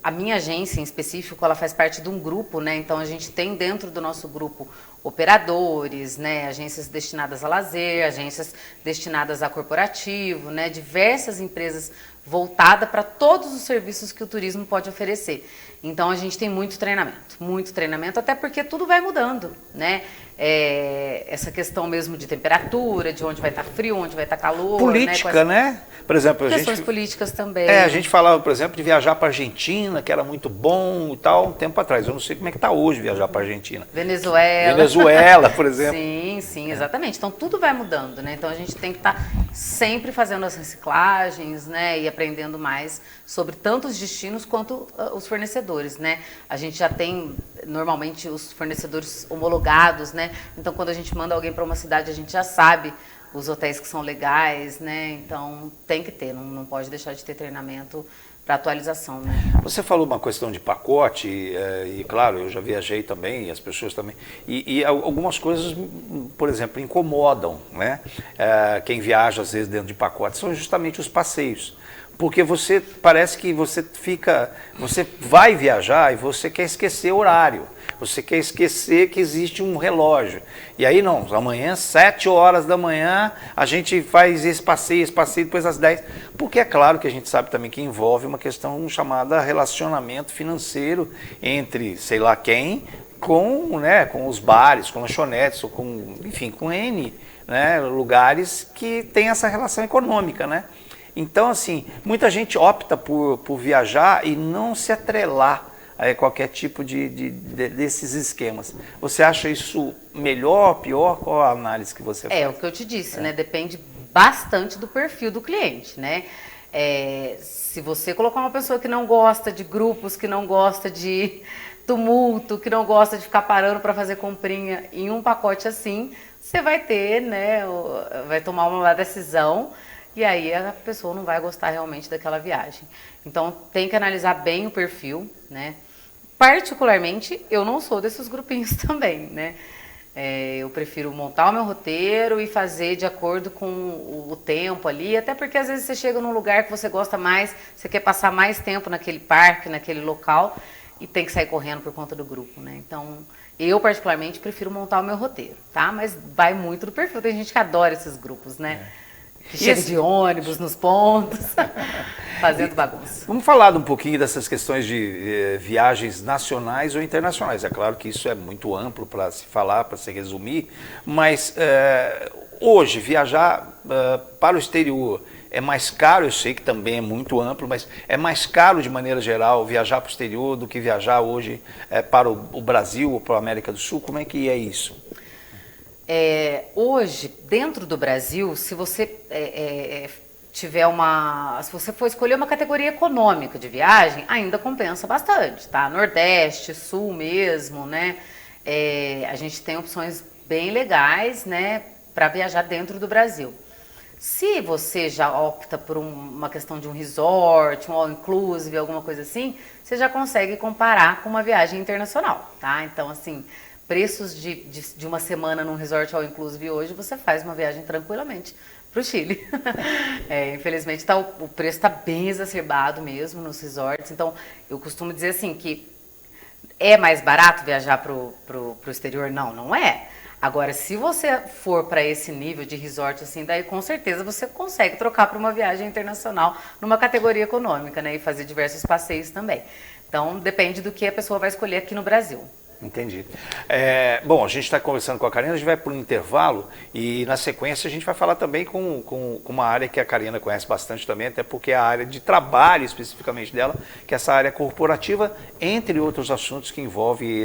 a minha agência em específico, ela faz parte de um grupo, né? Então a gente tem dentro do nosso grupo operadores, né? Agências destinadas a lazer, agências destinadas a corporativo, né? Diversas empresas voltadas para todos os serviços que o turismo pode oferecer. Então a gente tem muito treinamento, até porque tudo vai mudando, né? Essa questão mesmo de temperatura, de onde vai estar frio, onde vai estar calor. Política, né? Por exemplo, questões políticas também. A gente falava, por exemplo, de viajar para a Argentina, que era muito bom e tal, um tempo atrás. Eu não sei como é que está hoje viajar para a Argentina. Venezuela, por exemplo. Sim, exatamente. Então tudo vai mudando, né? Então a gente tem que estar sempre fazendo as reciclagens, né? E aprendendo mais sobre tanto os destinos quanto os fornecedores, né? A gente já tem normalmente os fornecedores homologados, né? Então quando a gente manda alguém para uma cidade, a gente já sabe os hotéis que são legais, né? Então tem que ter, não pode deixar de ter treinamento para atualização, né? Você falou uma questão de pacote, e claro, eu já viajei também, e as pessoas também, e algumas coisas, por exemplo, incomodam, né? Quem viaja às vezes dentro de pacote são justamente os passeios. Porque parece que você vai viajar e você quer esquecer o horário, você quer esquecer que existe um relógio. E aí não, amanhã, 7 horas da manhã, a gente faz esse passeio depois às 10. Porque é claro que a gente sabe também que envolve uma questão chamada relacionamento financeiro entre sei lá quem, com os bares, com lanchonetes, ou com N, né, lugares que tem essa relação econômica, né? Então, assim, muita gente opta por viajar e não se atrelar a qualquer tipo desses esquemas. Você acha isso melhor, pior? Qual a análise que você faz? O que eu te disse, né? Depende bastante do perfil do cliente, né? Se você colocar uma pessoa que não gosta de grupos, que não gosta de tumulto, que não gosta de ficar parando para fazer comprinha em um pacote assim, você vai ter, né? Vai tomar uma decisão. E aí a pessoa não vai gostar realmente daquela viagem. Então tem que analisar bem o perfil, né? Particularmente, eu não sou desses grupinhos também, né? Eu prefiro montar o meu roteiro e fazer de acordo com o tempo ali, até porque às vezes você chega num lugar que você gosta mais, você quer passar mais tempo naquele parque, naquele local, e tem que sair correndo por conta do grupo, né? Então, eu particularmente prefiro montar o meu roteiro, tá? Mas vai muito do perfil, tem gente que adora esses grupos, né? Que chega de ônibus nos pontos, fazendo bagunça. Vamos falar um pouquinho dessas questões de viagens nacionais ou internacionais. É claro que isso é muito amplo para se falar, para se resumir, mas hoje viajar para o exterior é mais caro, eu sei que também é muito amplo, mas é mais caro de maneira geral viajar para o exterior do que viajar hoje para o Brasil ou para a América do Sul? Como é que é isso? Hoje, dentro do Brasil, se você se você for escolher uma categoria econômica de viagem, ainda compensa bastante, tá? Nordeste, Sul mesmo, né? A gente tem opções bem legais, né, para viajar dentro do Brasil. Se você já opta por uma questão de um resort, um all-inclusive, alguma coisa assim, você já consegue comparar com uma viagem internacional, tá? Então, assim, preços de uma semana num resort all inclusive hoje, você faz uma viagem tranquilamente para o Chile. Infelizmente o preço está bem exacerbado mesmo nos resorts. Então eu costumo dizer assim que É mais barato viajar para o exterior? Não, não é. Agora, se você for para esse nível de resort, assim, daí com certeza você consegue trocar para uma viagem internacional numa categoria econômica, né? E fazer diversos passeios também. Então, depende do que a pessoa vai escolher aqui no Brasil. Entendi. Bom, a gente está conversando com a Karina, a gente vai para um intervalo e na sequência a gente vai falar também com uma área que a Karina conhece bastante também, até porque é a área de trabalho especificamente dela, que é essa área corporativa, entre outros assuntos que envolvem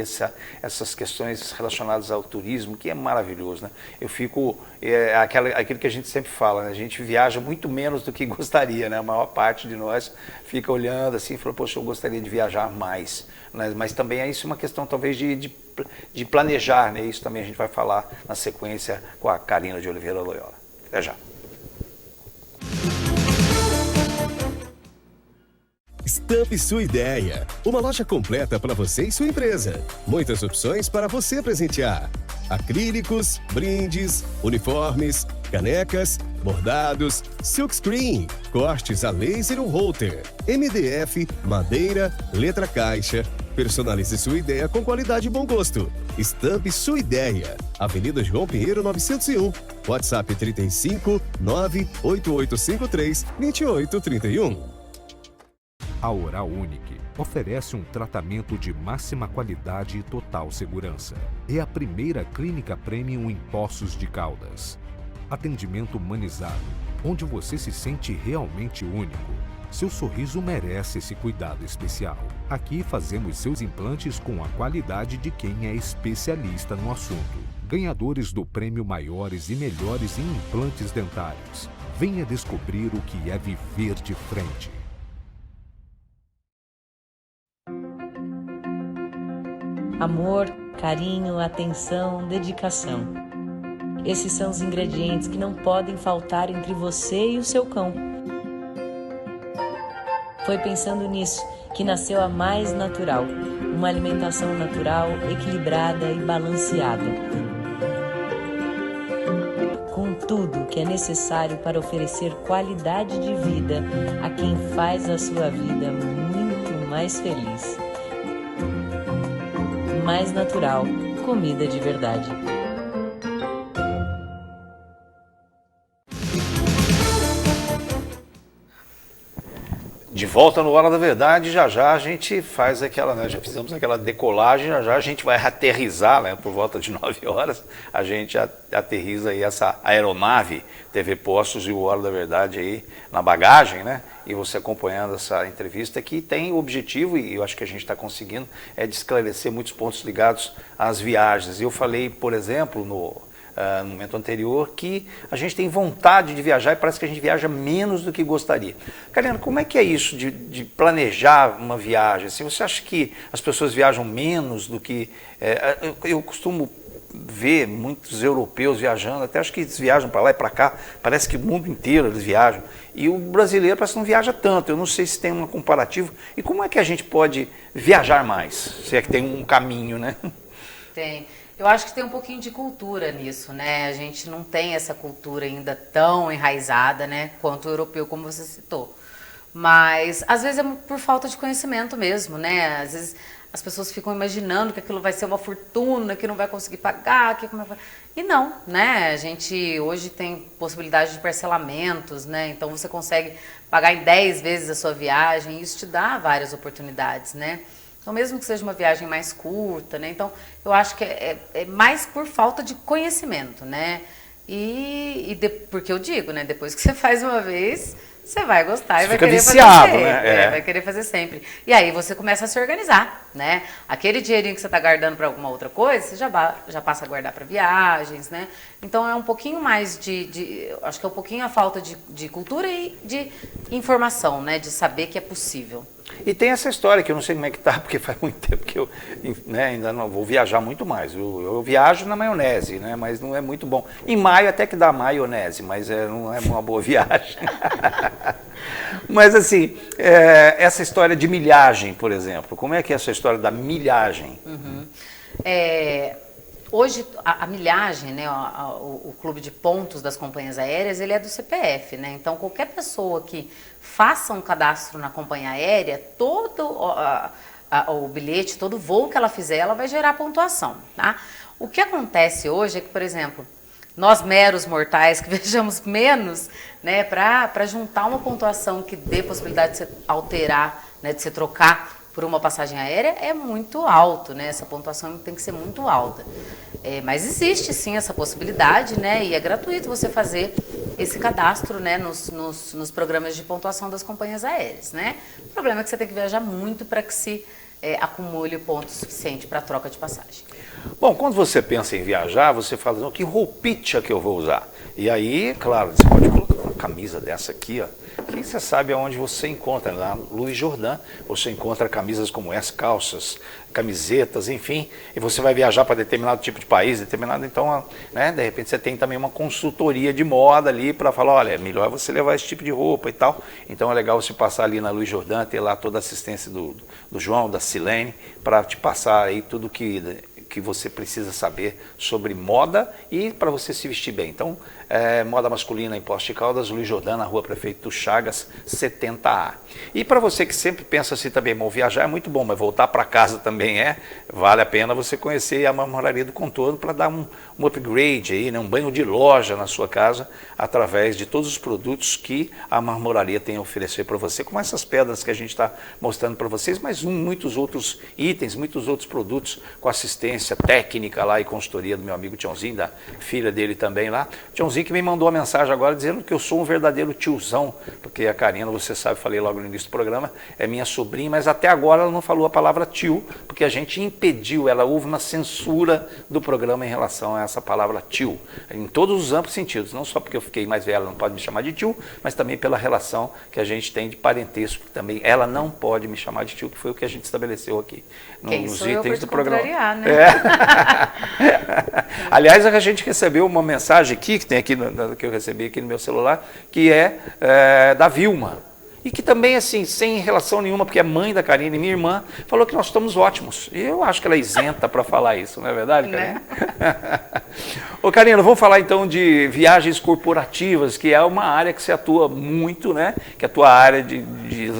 essas questões relacionadas ao turismo, que é maravilhoso, né? Eu fico, aquilo que a gente sempre fala, né? A gente viaja muito menos do que gostaria, né? A maior parte de nós fica olhando assim e fala, poxa, eu gostaria de viajar mais. Mas também é isso uma questão talvez de planejar, né? Isso também a gente vai falar na sequência com a Karina de Oliveira Loyola. Até já. Estampe sua ideia. Uma loja completa para você e sua empresa. Muitas opções para você presentear. Acrílicos, brindes, uniformes, canecas, bordados, silkscreen, cortes a laser ou holter, MDF, madeira, letra caixa. Personalize sua ideia com qualidade e bom gosto. Estampe sua ideia. Avenida João Pinheiro 901. WhatsApp 35 98853 2831. A Oral Unique oferece um tratamento de máxima qualidade e total segurança. É a primeira clínica premium em Poços de Caldas. Atendimento humanizado, onde você se sente realmente único. Seu sorriso merece esse cuidado especial. Aqui fazemos seus implantes com a qualidade de quem é especialista no assunto. Ganhadores do prêmio Maiores e Melhores em Implantes Dentários. Venha descobrir o que é viver de frente. Amor, carinho, atenção, dedicação. Esses são os ingredientes que não podem faltar entre você e o seu cão. Foi pensando nisso que nasceu a Mais Natural, uma alimentação natural, equilibrada e balanceada. Com tudo que é necessário para oferecer qualidade de vida a quem faz a sua vida muito mais feliz. Mais Natural, comida de verdade. De volta no Hora da Verdade, já a gente faz aquela, né, já fizemos aquela decolagem, já a gente vai aterrissar, né, por volta de 9 horas, a gente aterriza aí essa aeronave TV Poços e o Hora da Verdade aí na bagagem, né, e você acompanhando essa entrevista que tem o objetivo, e eu acho que a gente está conseguindo, é de esclarecer muitos pontos ligados às viagens. Eu falei, por exemplo, no momento anterior, que a gente tem vontade de viajar e parece que a gente viaja menos do que gostaria. Karina, como é que é isso de planejar uma viagem? Assim, você acha que as pessoas viajam menos do que... eu costumo ver muitos europeus viajando, até acho que eles viajam para lá e para cá, parece que o mundo inteiro eles viajam, e o brasileiro parece que não viaja tanto. Eu não sei se tem um comparativo. E como é que a gente pode viajar mais? Se é que tem um caminho, né? Tem. Eu acho que tem um pouquinho de cultura nisso, né? A gente não tem essa cultura ainda tão enraizada, né, quanto o europeu, como você citou. Mas, às vezes, é por falta de conhecimento mesmo, né? Às vezes, as pessoas ficam imaginando que aquilo vai ser uma fortuna, que não vai conseguir pagar, e não, né? A gente hoje tem possibilidade de parcelamentos, né? Então, você consegue pagar em 10 vezes a sua viagem, e isso te dá várias oportunidades, né? Então, mesmo que seja uma viagem mais curta, né? Então, eu acho que é mais por falta de conhecimento, né? Porque eu digo, né? Depois que você faz uma vez, você vai gostar e vai querer viciado, fazer sempre. né? Vai querer fazer sempre. E aí você começa a se organizar, né? Aquele dinheirinho que você está guardando para alguma outra coisa, você já passa a guardar para viagens, né? Então, é um pouquinho mais acho que é um pouquinho a falta de cultura e de informação, né? De saber que é possível. E tem essa história que eu não sei como é que tá, porque faz muito tempo que eu, né, ainda não vou viajar muito mais. Eu viajo na maionese, né, mas não é muito bom. Em maio até que dá maionese, mas não é uma boa viagem. Mas assim, essa história de milhagem, por exemplo, como é que é essa história da milhagem? Uhum. Hoje, a milhagem, né, o clube de pontos das companhias aéreas, ele é do CPF, né? Então, qualquer pessoa que faça um cadastro na companhia aérea, todo o bilhete, todo voo que ela fizer, ela vai gerar pontuação, tá? O que acontece hoje é que, por exemplo, nós meros mortais que viajamos menos, né, para juntar uma pontuação que dê possibilidade de você alterar, né, de você trocar por uma passagem aérea, é muito alto, né? Essa pontuação tem que ser muito alta. Mas existe sim essa possibilidade, né? E é gratuito você fazer esse cadastro, né, nos programas de pontuação das companhias aéreas, né? O problema é que você tem que viajar muito para que se acumule ponto suficiente para troca de passagem. Bom, quando você pensa em viajar, você fala, não, que roupinha que eu vou usar? E aí, claro, você pode colocar uma camisa dessa aqui, ó, que você sabe aonde você encontra, lá no Louis Jordan, você encontra camisas como essa, calças, camisetas, enfim, e você vai viajar para determinado tipo de país, então, né, de repente você tem também uma consultoria de moda ali para falar, olha, é melhor você levar esse tipo de roupa e tal, então é legal você passar ali na Louis Jordan, ter lá toda a assistência do João, da Silene, para te passar aí tudo que você precisa saber sobre moda e para você se vestir bem. Então, moda masculina em Poços de Caldas, Louis Jordan, na Rua Prefeito Chagas, 70A. E para você que sempre pensa assim também, bom, viajar é muito bom, mas voltar para casa também vale a pena você conhecer a Marmoraria do Contorno para dar um upgrade aí, né, um banho de loja na sua casa, através de todos os produtos que a Marmoraria tem a oferecer para você, como essas pedras que a gente está mostrando para vocês, mas muitos outros itens, muitos outros produtos com assistência técnica lá e consultoria do meu amigo Tiãozinho, da filha dele também lá. Tiãozinho que me mandou uma mensagem agora dizendo que eu sou um verdadeiro tiozão, porque a Karina, você sabe, falei logo no início do programa, é minha sobrinha, mas até agora ela não falou a palavra tio, porque a gente impediu, houve uma censura do programa em relação a essa palavra tio, em todos os amplos sentidos, não só porque eu fiquei mais velha, ela não pode me chamar de tio, mas também pela relação que a gente tem de parentesco, que também ela não pode me chamar de tio, que foi o que a gente estabeleceu aqui nos itens do programa. Né? Aliás, a gente recebeu uma mensagem aqui, que tem aqui, que eu recebi aqui no meu celular, que é da Vilma. E que também, assim, sem relação nenhuma, porque é mãe da Karine, minha irmã, falou que nós estamos ótimos. E eu acho que ela é isenta para falar isso, não é verdade, Karine? Né? Ô, Karina, vamos falar então de viagens corporativas, que é uma área que você atua muito, né? Que é a tua área de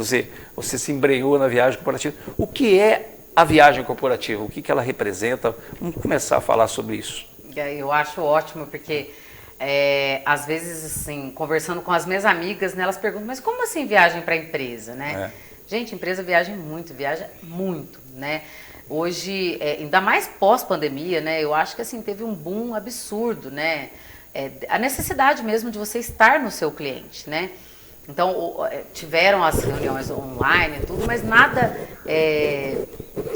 você se embrenhou na viagem corporativa. O que é a viagem corporativa? O que ela representa? Vamos começar a falar sobre isso. Eu acho ótimo, porque às vezes, assim, conversando com as minhas amigas, né, elas perguntam, mas como assim viagem para empresa, né? Gente, empresa viaja muito, né? Hoje, ainda mais pós-pandemia, né? Eu acho que, assim, teve um boom absurdo, né? A necessidade mesmo de você estar no seu cliente, né? Então, tiveram as reuniões online e tudo, mas nada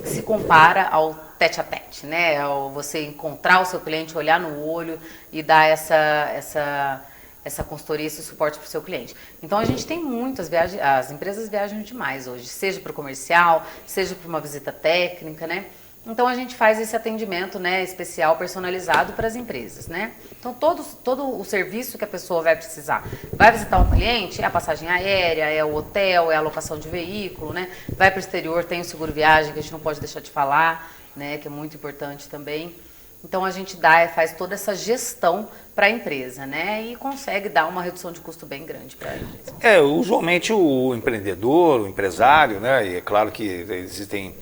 se compara ao tete-a-tete, né? Ao você encontrar o seu cliente, olhar no olho e dar essa consultoria, esse suporte para o seu cliente. Então, a gente tem muitas viagens, as empresas viajam demais hoje, seja para o comercial, seja para uma visita técnica, né? Então, a gente faz esse atendimento, né, especial, personalizado para as empresas, né? Então, todo o serviço que a pessoa vai precisar. Vai visitar um cliente, é a passagem aérea, é o hotel, é a locação de veículo, né? Vai para o exterior, tem o seguro viagem, que a gente não pode deixar de falar, né, que é muito importante também. Então, a gente faz toda essa gestão para a empresa, né? E consegue dar uma redução de custo bem grande para a empresa. Usualmente o empreendedor, o empresário, né? E é claro que existem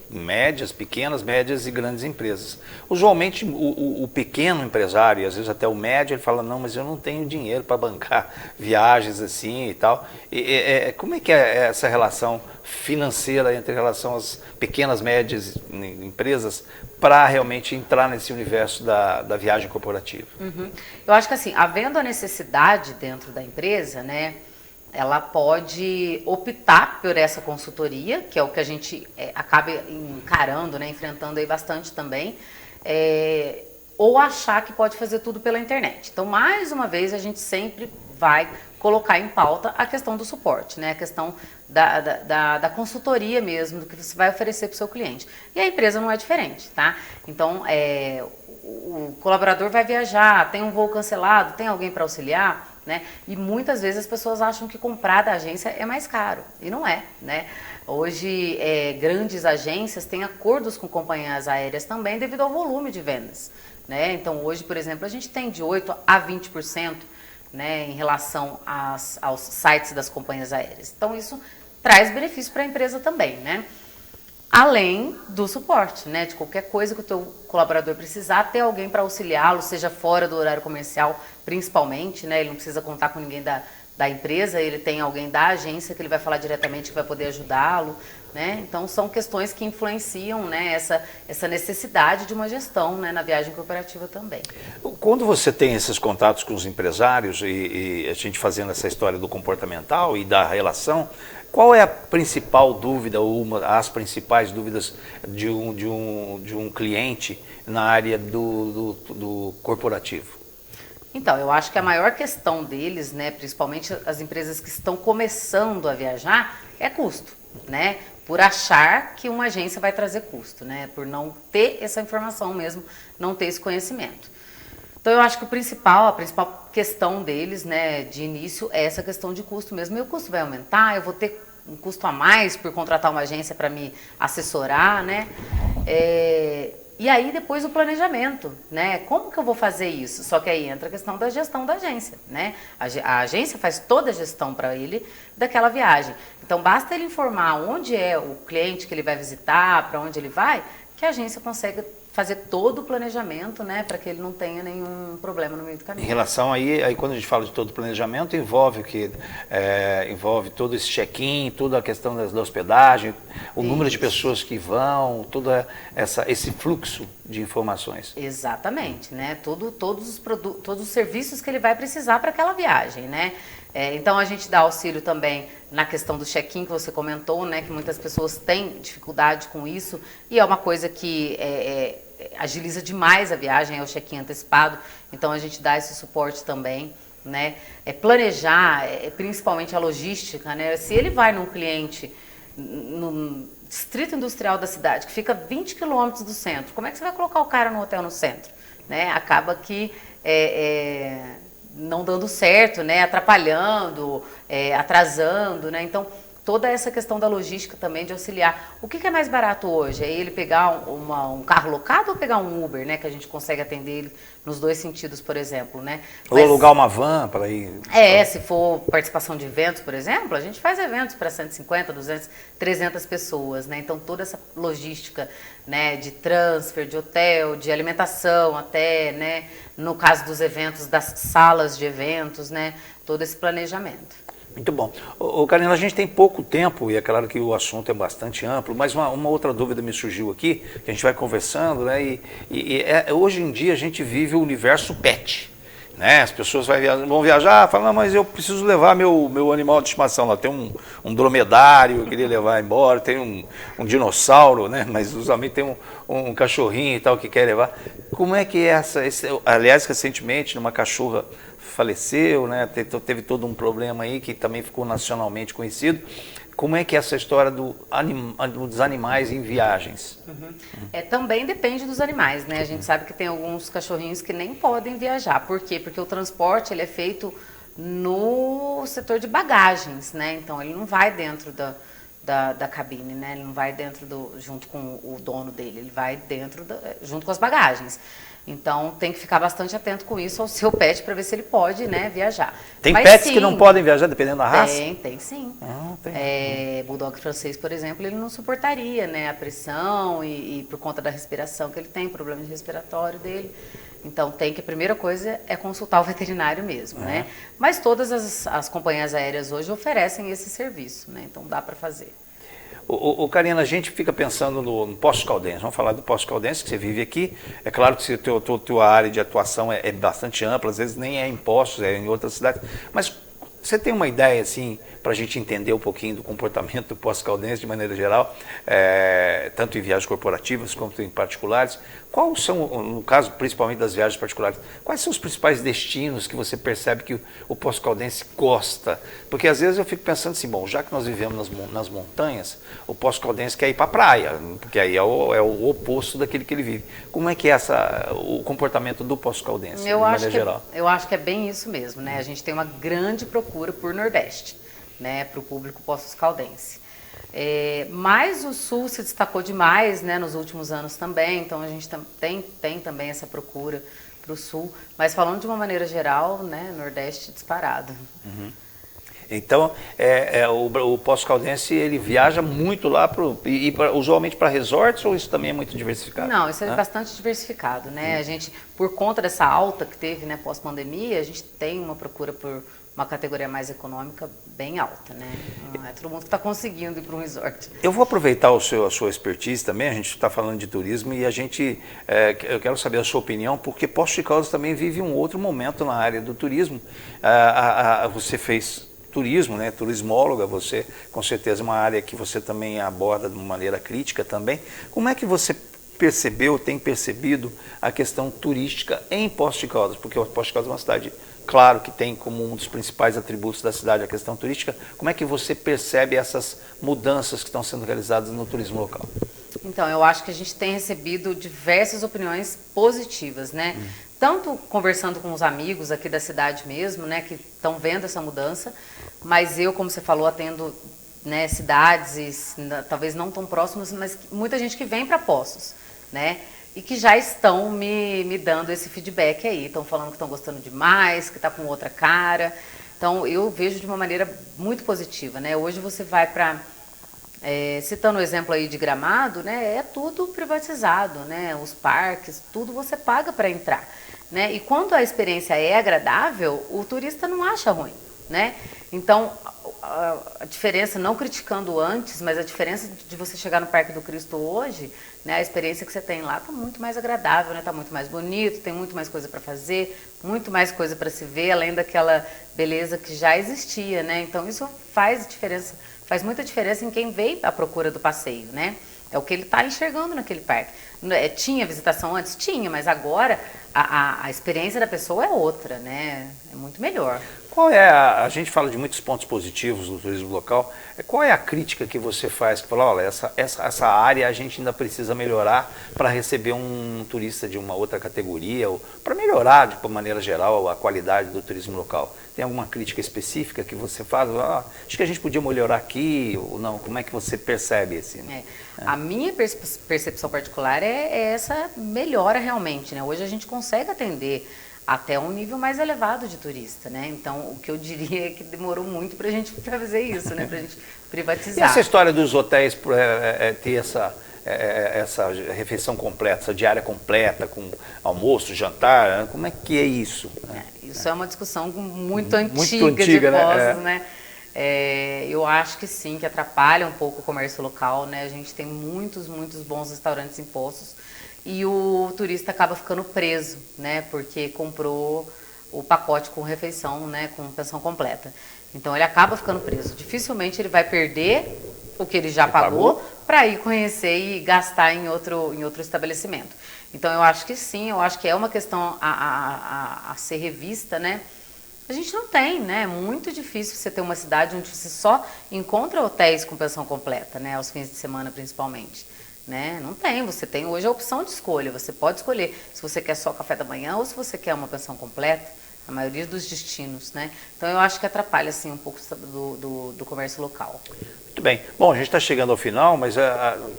pequenas, médias e grandes empresas. Usualmente o pequeno empresário, e às vezes até o médio, ele fala, não, mas eu não tenho dinheiro para bancar viagens assim e tal. Como é que é essa relação financeira entre relação às pequenas, médias empresas para realmente entrar nesse universo da viagem corporativa? Uhum. Eu acho que assim, havendo a necessidade dentro da empresa, né, ela pode optar por essa consultoria, que é o que a gente acaba encarando, né, enfrentando aí bastante também, ou achar que pode fazer tudo pela internet. Então, mais uma vez, a gente sempre vai colocar em pauta a questão do suporte, né? A questão da consultoria mesmo, do que você vai oferecer para o seu cliente. E a empresa não é diferente, tá? Então, o colaborador vai viajar, tem um voo cancelado, tem alguém para auxiliar, né? E muitas vezes as pessoas acham que comprar da agência é mais caro, e não é, né? Hoje, grandes agências têm acordos com companhias aéreas também devido ao volume de vendas, né? Então, hoje, por exemplo, a gente tem de 8% a 20%, né, em relação aos sites das companhias aéreas. Então, isso traz benefício para a empresa também, né? além do suporte, né? De qualquer coisa que o teu colaborador precisar, ter alguém para auxiliá-lo, seja fora do horário comercial, principalmente, né? Ele não precisa contar com ninguém da empresa, ele tem alguém da agência que ele vai falar diretamente que vai poder ajudá-lo, né? Então são questões que influenciam, né, essa necessidade de uma gestão, né, na viagem corporativa também. Quando você tem esses contatos com os empresários e a gente fazendo essa história do comportamental e da relação, qual é a principal dúvida ou as principais dúvidas de um cliente na área do corporativo? Então, eu acho que a maior questão deles, né, principalmente as empresas que estão começando a viajar, é custo, né? Por achar que uma agência vai trazer custo, né? Por não ter essa informação mesmo, não ter esse conhecimento. Então, eu acho que a principal questão deles, né, de início, é essa questão de custo mesmo. E o custo vai aumentar, eu vou ter um custo a mais por contratar uma agência para me assessorar, né? E aí depois o planejamento, né? Como que eu vou fazer isso? Só que aí entra a questão da gestão da agência, né? A agência faz toda a gestão para ele daquela viagem. Então basta ele informar onde é o cliente que ele vai visitar, para onde ele vai, que a agência consegue fazer todo o planejamento, né, para que ele não tenha nenhum problema no meio do caminho. Em relação aí quando a gente fala de todo o planejamento, envolve o que? Envolve todo esse check-in, toda a questão da hospedagem, o número de pessoas que vão, todo esse fluxo de informações. Exatamente, né? Todos os serviços que ele vai precisar para aquela viagem, né? Então a gente dá auxílio também na questão do check-in que você comentou, né? Que muitas pessoas têm dificuldade com isso e é uma coisa que agiliza demais a viagem, é o check-in antecipado. Então a gente dá esse suporte também, né? Planejar, principalmente a logística, né? Se ele vai num cliente no distrito industrial da cidade, que fica 20 quilômetros do centro, como é que você vai colocar o cara no hotel no centro? Né? Acaba que não dando certo, né? Atrapalhando, atrasando, né? Então, toda essa questão da logística também, de auxiliar. O que é mais barato hoje? É ele pegar um carro locado ou pegar um Uber, né? Que a gente consegue atender ele nos dois sentidos, por exemplo, né? Ou alugar uma van para ir... Se for participação de eventos, por exemplo, a gente faz eventos para 150, 200, 300 pessoas, né? Então, toda essa logística, né, de transfer, de hotel, de alimentação até, né? No caso dos eventos, das salas de eventos, né? Todo esse planejamento. Muito bom. Karina, a gente tem pouco tempo e é claro que o assunto é bastante amplo, mas uma outra dúvida me surgiu aqui, que a gente vai conversando, né? Hoje em dia a gente vive o universo pet. Né? As pessoas vão viajar, falam, não, mas eu preciso levar meu animal de estimação lá. Tem um dromedário, eu queria levar embora, tem um dinossauro, né? Mas usualmente tem um cachorrinho e tal que quer levar. Como é que é aliás, recentemente, uma cachorra faleceu, né? Teve todo um problema aí que também ficou nacionalmente conhecido. Como é que é essa história dos animais em viagens? Também depende dos animais, né? A gente sabe que tem alguns cachorrinhos que nem podem viajar. Por quê? Porque o transporte ele é feito no setor de bagagens, né? Então ele não vai dentro da cabine, né? Ele não vai dentro junto com o dono dele, ele vai dentro junto com as bagagens. Então tem que ficar bastante atento com isso ao seu pet para ver se ele pode, né, viajar. Tem pets que não podem viajar dependendo da raça? Tem sim. Tem. Bulldog francês, por exemplo, ele não suportaria, né, a pressão e por conta da respiração que ele tem, problema de respiratório dele. Então a primeira coisa é consultar o veterinário mesmo, né? Mas todas as companhias aéreas hoje oferecem esse serviço, né? Então dá para fazer. Karina, a gente fica pensando no Poços Caldense. Vamos falar do Poços Caldense, que você vive aqui. É claro que a tua área de atuação é bastante ampla, às vezes nem é em Poços, é em outras cidades. Mas você tem uma ideia, assim, para a gente entender um pouquinho do comportamento do Poços Caldense de maneira geral, tanto em viagens corporativas quanto em particulares? Quais são, no caso principalmente das viagens particulares, quais são os principais destinos que você percebe que o Poços Caldense gosta? Porque às vezes eu fico pensando assim, bom, já que nós vivemos nas montanhas, o Poços Caldense quer ir para a praia, porque aí é o oposto daquele que ele vive. Como é que é o comportamento do Poços Caldense, de maneira geral? Eu acho que é bem isso mesmo, né? A gente tem uma grande procura por Nordeste, né, para o público Poços Caldense. Mas o Sul se destacou demais, né, nos últimos anos também, então a gente tem também essa procura para o Sul, mas falando de uma maneira geral, né, Nordeste disparado. Então, o Poços Caldense, ele viaja muito lá, usualmente para resorts, ou isso também é muito diversificado? Não, isso é bastante diversificado, né? A gente, por conta dessa alta que teve, né, pós-pandemia, a gente tem uma procura por uma categoria mais econômica bem alta, né? Não é todo mundo que está conseguindo ir para um resort. Eu vou aproveitar a sua expertise também, a gente está falando de turismo e eu quero saber a sua opinião, porque Poços de Caldas também vive um outro momento na área do turismo. Você fez turismo, né? Turismóloga, você com certeza é uma área que você também aborda de uma maneira crítica também. Como é que você tem percebido a questão turística em Poços de Caldas? Porque Poços de Caldas é uma cidade, claro, que tem como um dos principais atributos da cidade a questão turística. Como é que você percebe essas mudanças que estão sendo realizadas no turismo local? Então, eu acho que a gente tem recebido diversas opiniões positivas, né? Tanto conversando com os amigos aqui da cidade mesmo, né, que estão vendo essa mudança, mas eu, como você falou, atendo, né, cidades, talvez não tão próximas, mas muita gente que vem para Poços, né? E que já estão me dando esse feedback aí. Estão falando que estão gostando demais, que está com outra cara. Então, eu vejo de uma maneira muito positiva, né? Hoje você vai para... citando o exemplo aí de Gramado, né? É tudo privatizado, né? Os parques, tudo você paga para entrar, né? E quando a experiência é agradável, o turista não acha ruim, né? Então, a diferença, não criticando antes, mas a diferença de você chegar no Parque do Cristo hoje, né, a experiência que você tem lá está muito mais agradável, né, está muito mais bonito, tem muito mais coisa para fazer, muito mais coisa para se ver, além daquela beleza que já existia, né? Então, isso faz diferença, faz muita diferença em quem veio à procura do passeio, né? É o que ele está enxergando naquele parque. Tinha visitação antes? Tinha, mas agora a experiência da pessoa é outra, né? É muito melhor. Qual é a gente fala de muitos pontos positivos do turismo local, qual é a crítica que você faz, que fala, olha, essa área a gente ainda precisa melhorar para receber um turista de uma outra categoria, ou para melhorar, de uma maneira geral, a qualidade do turismo local? Tem alguma crítica específica que você faz? Acho que a gente podia melhorar aqui, ou não? Como é que você percebe esse? A minha percepção particular é essa melhora realmente, né? Hoje a gente consegue atender até um nível mais elevado de turista, né? Então, o que eu diria é que demorou muito para a gente fazer isso, né? Para a gente privatizar. E essa história dos hotéis ter essa refeição completa, essa diária completa, com almoço, jantar, como é que é isso? Isso é uma discussão muito antiga de Poços, né? Eu acho que sim, que atrapalha um pouco o comércio local, né? A gente tem muitos bons restaurantes em Poços, e o turista acaba ficando preso, né? Porque comprou o pacote com refeição, né? Com pensão completa. Então ele acaba ficando preso. Dificilmente ele vai perder o que ele já pagou para ir conhecer e gastar em outro estabelecimento. Então eu acho que sim, eu acho que é uma questão a ser revista, né? A gente não tem, né? É muito difícil você ter uma cidade onde você só encontra hotéis com pensão completa, né? Aos fins de semana principalmente. Né? Não tem, você tem hoje a opção de escolha, você pode escolher se você quer só café da manhã ou se você quer uma pensão completa, a maioria dos destinos, né? Então eu acho que atrapalha assim um pouco do comércio local. Muito bem. Bom, a gente está chegando ao final, mas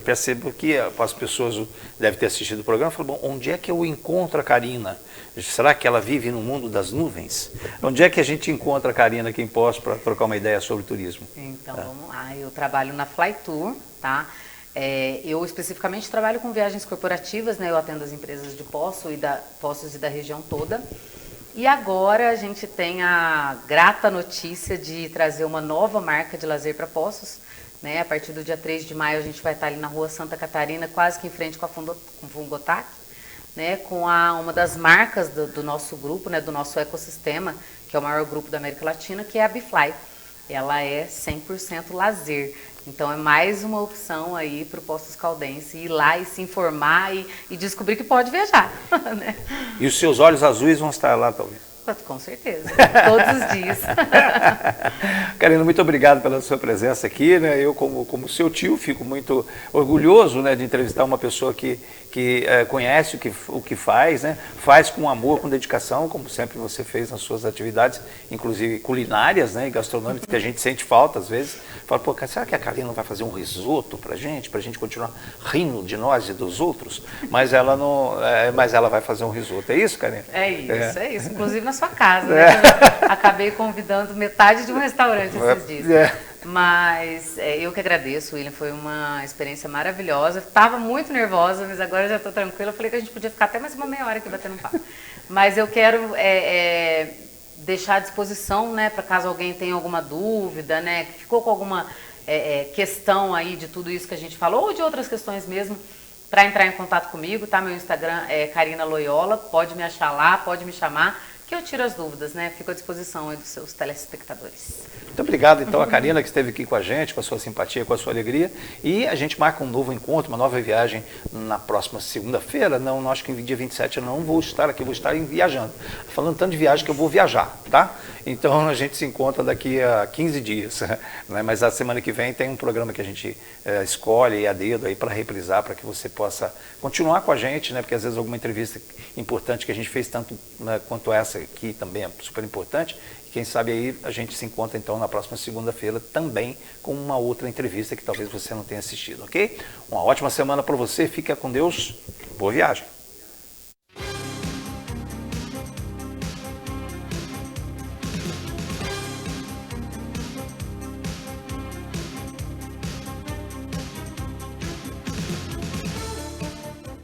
percebo que as pessoas devem ter assistido o programa e falam, bom, onde é que eu encontro a Karina? Será que ela vive no mundo das nuvens? Onde é que a gente encontra a Karina aqui em Poços para trocar uma ideia sobre turismo? Então vamos lá, eu trabalho na Flytour, tá? Eu especificamente trabalho com viagens corporativas, né? Eu atendo as empresas de Poços e da região toda. E agora a gente tem a grata notícia de trazer uma nova marca de lazer para Poços, né? A partir do dia 3 de maio a gente vai estar ali na rua Santa Catarina, quase que em frente com a Fungotac, né? Com uma das marcas do nosso grupo, né? Do nosso ecossistema, que é o maior grupo da América Latina, que é a Bifly. Ela é 100% lazer. Então é mais uma opção aí para o Poços Caldense ir lá e se informar e descobrir que pode viajar. Né? E os seus olhos azuis vão estar lá, talvez? Com certeza, todos os dias. Karina, muito obrigado pela sua presença aqui, né? Eu, como seu tio, fico muito orgulhoso, né, de entrevistar uma pessoa que conhece o que faz, né? Faz com amor, com dedicação, como sempre você fez nas suas atividades, inclusive culinárias, né, e gastronômicas, que a gente sente falta às vezes. Fala, pô, será que a Karina vai fazer um risoto pra gente continuar rindo de nós e dos outros? Mas ela não, mas ela vai fazer um risoto, é isso, Karina? É isso. Inclusive nós sua casa, né? Acabei convidando metade de um restaurante esses dias. Mas eu que agradeço, William, foi uma experiência maravilhosa. Estava muito nervosa, mas agora já estou tranquila. Eu falei que a gente podia ficar até mais uma meia hora aqui batendo papo. Mas eu quero deixar à disposição, né, para caso alguém tenha alguma dúvida, né, que ficou com alguma questão aí de tudo isso que a gente falou, ou de outras questões mesmo, para entrar em contato comigo, tá? Meu Instagram é Karina Loyola, pode me achar lá, pode me chamar, que eu tiro as dúvidas, né? Fico à disposição aí dos seus telespectadores. Muito obrigado, então, a Karina, que esteve aqui com a gente, com a sua simpatia, com a sua alegria. E a gente marca um novo encontro, uma nova viagem na próxima segunda-feira. Não, acho que dia 27 eu não vou estar aqui, vou estar viajando. Falando tanto de viagem que eu vou viajar, tá? Então a gente se encontra daqui a 15 dias. Né? Mas a semana que vem tem um programa que a gente escolhe a dedo aí para reprisar, para que você possa continuar com a gente, né? Porque às vezes alguma entrevista importante que a gente fez, tanto quanto essa aqui também é super importante. E quem sabe aí a gente se encontra então na próxima segunda-feira também com uma outra entrevista que talvez você não tenha assistido, ok? Uma ótima semana para você, fica com Deus, boa viagem!